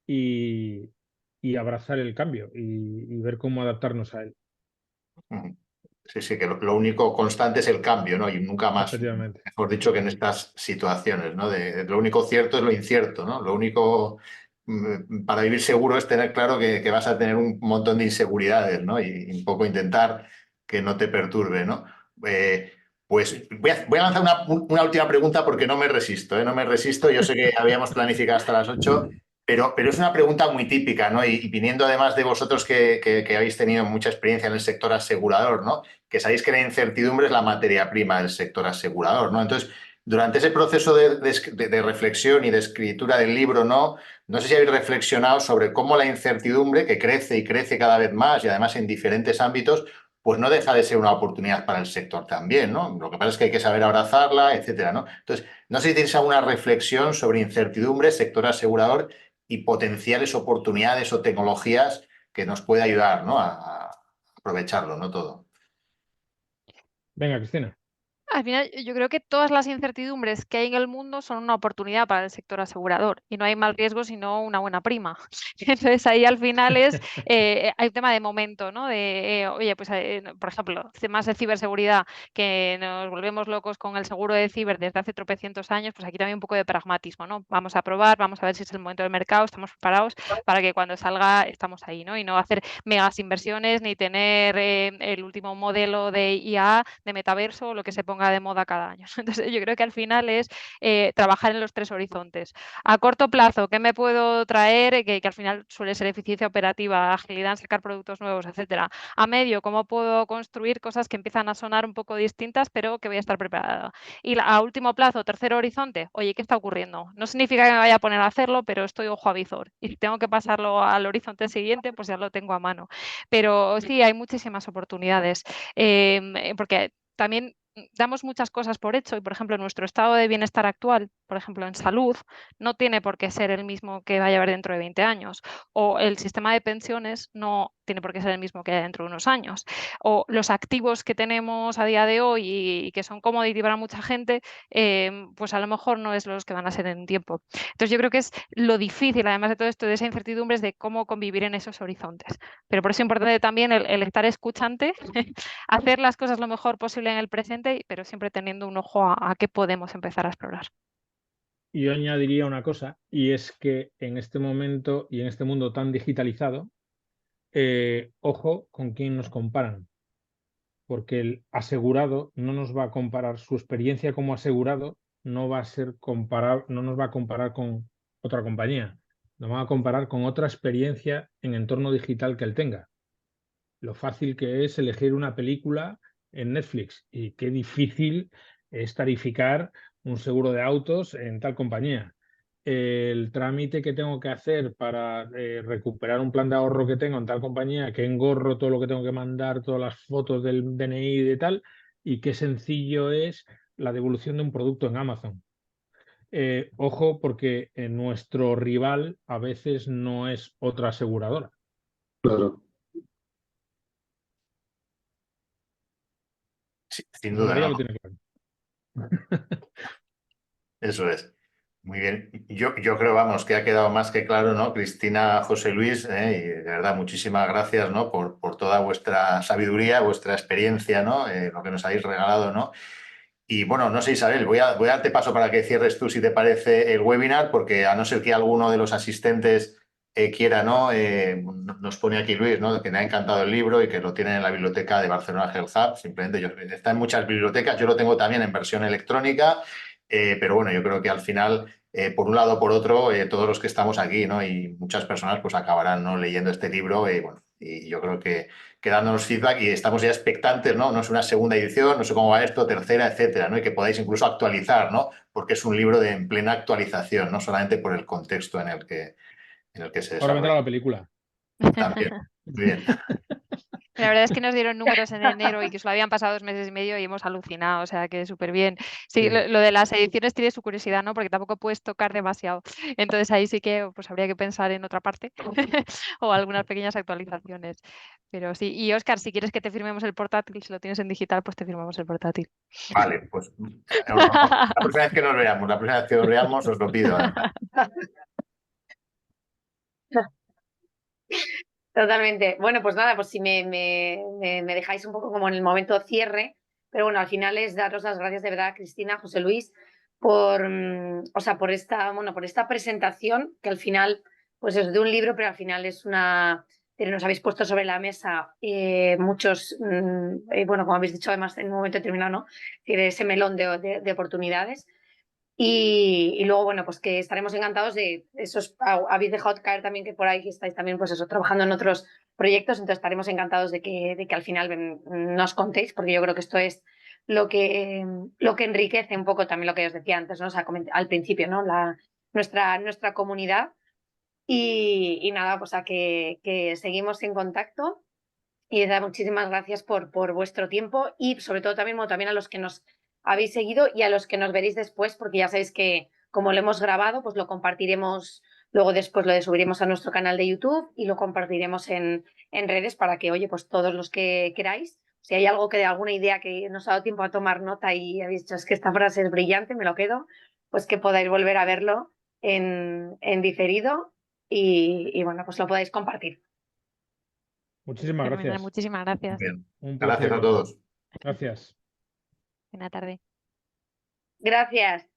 y abrazar el cambio y ver cómo adaptarnos a él. Sí, sí, que lo único constante es el cambio, ¿no? Y nunca más, Efectivamente. mejor dicho, que en estas situaciones, ¿no? Lo único cierto es lo incierto, ¿no? Lo único para vivir seguro es tener claro que vas a tener un montón de inseguridades, ¿no? Y un poco intentar que no te perturbe, ¿no? Eh, pues voy a lanzar una última pregunta porque no me resisto, ¿eh? No me resisto. Yo sé que habíamos planificado hasta las 8. Pero es una pregunta muy típica, ¿no? Y viniendo además de vosotros que habéis tenido mucha experiencia en el sector asegurador, ¿no? Que sabéis que la incertidumbre es la materia prima del sector asegurador, ¿no? Entonces, durante ese proceso de reflexión y de escritura del libro, ¿no? No sé si habéis reflexionado sobre cómo la incertidumbre, que crece y crece cada vez más y además en diferentes ámbitos, pues no deja de ser una oportunidad para el sector también, ¿no? Lo que pasa es que hay que saber abrazarla, etcétera, ¿no? Entonces, no sé si tenéis alguna reflexión sobre incertidumbre, sector asegurador y potenciales oportunidades o tecnologías que nos puede ayudar, ¿no? A aprovecharlo, ¿no? Todo. Venga, Cristina. Al final, yo creo que todas las incertidumbres que hay en el mundo son una oportunidad para el sector asegurador y no hay mal riesgo sino una buena prima. Entonces ahí al final hay un tema de momento, ¿no? Oye, pues por ejemplo, temas de ciberseguridad, que nos volvemos locos con el seguro de ciber desde hace tropecientos años, pues aquí también un poco de pragmatismo, ¿no? Vamos a probar, vamos a ver si es el momento del mercado, estamos preparados para que cuando salga estamos ahí, ¿no? Y no hacer megas inversiones ni tener el último modelo de IA, de metaverso, lo que se ponga de moda cada año. Entonces, yo creo que al final es trabajar en los tres horizontes. A corto plazo, ¿qué me puedo traer? Que al final suele ser eficiencia operativa, agilidad en sacar productos nuevos, etcétera. A medio, ¿cómo puedo construir cosas que empiezan a sonar un poco distintas, pero que voy a estar preparada? Y a último plazo, tercer horizonte, oye, ¿qué está ocurriendo? No significa que me vaya a poner a hacerlo, pero estoy ojo a visor. Y si tengo que pasarlo al horizonte siguiente, pues ya lo tengo a mano. Pero sí, hay muchísimas oportunidades, porque también damos muchas cosas por hecho y, por ejemplo, nuestro estado de bienestar actual, por ejemplo, en salud, no tiene por qué ser el mismo que vaya a haber dentro de 20 años. O el sistema de pensiones no tiene por qué ser el mismo que haya dentro de unos años. O los activos que tenemos a día de hoy y que son commodity para mucha gente, pues a lo mejor no es los que van a ser en un tiempo. Entonces yo creo que es lo difícil, además de todo esto, de esa incertidumbre, es de cómo convivir en esos horizontes. Pero por eso es importante también el estar escuchante, hacer las cosas lo mejor posible en el presente, pero siempre teniendo un ojo a qué podemos empezar a explorar. Y yo añadiría una cosa, y es que en este momento y en este mundo tan digitalizado, ojo con quién nos comparan, porque el asegurado no nos va a comparar, su experiencia como asegurado no va a ser no nos va a comparar con otra compañía, nos va a comparar con otra experiencia en entorno digital que él tenga. Lo fácil que es elegir una película en Netflix y qué difícil es tarificar un seguro de autos en tal compañía. El trámite que tengo que hacer para recuperar un plan de ahorro que tengo en tal compañía, que engorro todo lo que tengo que mandar, todas las fotos del DNI y de tal, y qué sencillo es la devolución de un producto en Amazon. Ojo, porque nuestro rival a veces no es otra aseguradora. Claro. Sí, sin José duda, María ¿no? lo tiene claro. Eso es. Muy bien. Yo creo, vamos, que ha quedado más que claro, ¿no? Cristina, José Luis, y de verdad, muchísimas gracias, ¿no? Por toda vuestra sabiduría, vuestra experiencia, ¿no? Lo que nos habéis regalado, ¿no? Y bueno, no sé, Isabel, voy a darte paso para que cierres tú, si te parece, el webinar, porque a no ser que alguno de los asistentes quiera, ¿no? Nos pone aquí Luis, ¿no? Que le ha encantado el libro y que lo tiene en la biblioteca de Barcelona Health Hub. Simplemente está en muchas bibliotecas, yo lo tengo también en versión electrónica, pero bueno, yo creo que al final, por un lado o por otro, todos los que estamos aquí, ¿no? Y muchas personas pues acabarán, ¿no? leyendo este libro y bueno, y yo creo que dándonos feedback y estamos ya expectantes, ¿no? No es una segunda edición, no sé cómo va esto, tercera, etcétera, ¿no? Y que podáis incluso actualizar, ¿no? Porque es un libro en plena actualización, no solamente por el contexto en el que se Ahora vendrá desarrolla. la película. También, muy bien. La verdad es que nos dieron números en enero y que solo habían pasado 2 meses y medio y hemos alucinado, o sea que súper bien. Sí, Sí. lo de las ediciones tiene su curiosidad, ¿no? Porque tampoco puedes tocar demasiado. Entonces ahí sí que pues habría que pensar en otra parte o algunas pequeñas actualizaciones. Pero sí, y Óscar, si quieres que te firmemos el portátil, si lo tienes en digital, pues te firmamos el portátil. Vale, pues la próxima vez que nos veamos, os lo pido, además. Totalmente. Bueno, pues nada, pues si me dejáis un poco como en el momento cierre, pero bueno, al final es daros las gracias de verdad, Cristina, José Luis, por, o sea, por esta presentación, que al final, pues es de un libro, pero al final es pero nos habéis puesto sobre la mesa muchos, bueno, como habéis dicho además en un momento determinado, ¿no? Tiene ese melón de oportunidades. Y luego, bueno, pues que estaremos encantados de esos. Habéis dejado caer también que por ahí que estáis también, pues eso, trabajando en otros proyectos, entonces estaremos encantados de que al final nos contéis, porque yo creo que esto es lo que enriquece un poco también lo que os decía antes, ¿no? O sea, al principio, ¿no? Nuestra comunidad. Y nada, pues a que seguimos en contacto. Y de verdad, muchísimas gracias por vuestro tiempo y sobre todo también, bueno, también a los que nos habéis seguido y a los que nos veréis después, porque ya sabéis que como lo hemos grabado, pues lo compartiremos, luego después lo subiremos a nuestro canal de YouTube y lo compartiremos en redes para que, oye, pues todos los que queráis, si hay algo que de alguna idea que nos ha dado tiempo a tomar nota y habéis dicho es que esta frase es brillante, me lo quedo, pues que podáis volver a verlo en diferido y bueno, pues lo podáis compartir. Muchísimas Fenomenal, gracias. muchísimas gracias. Bien. Un Gracias placer. a todos. Gracias. Buena tarde. Gracias.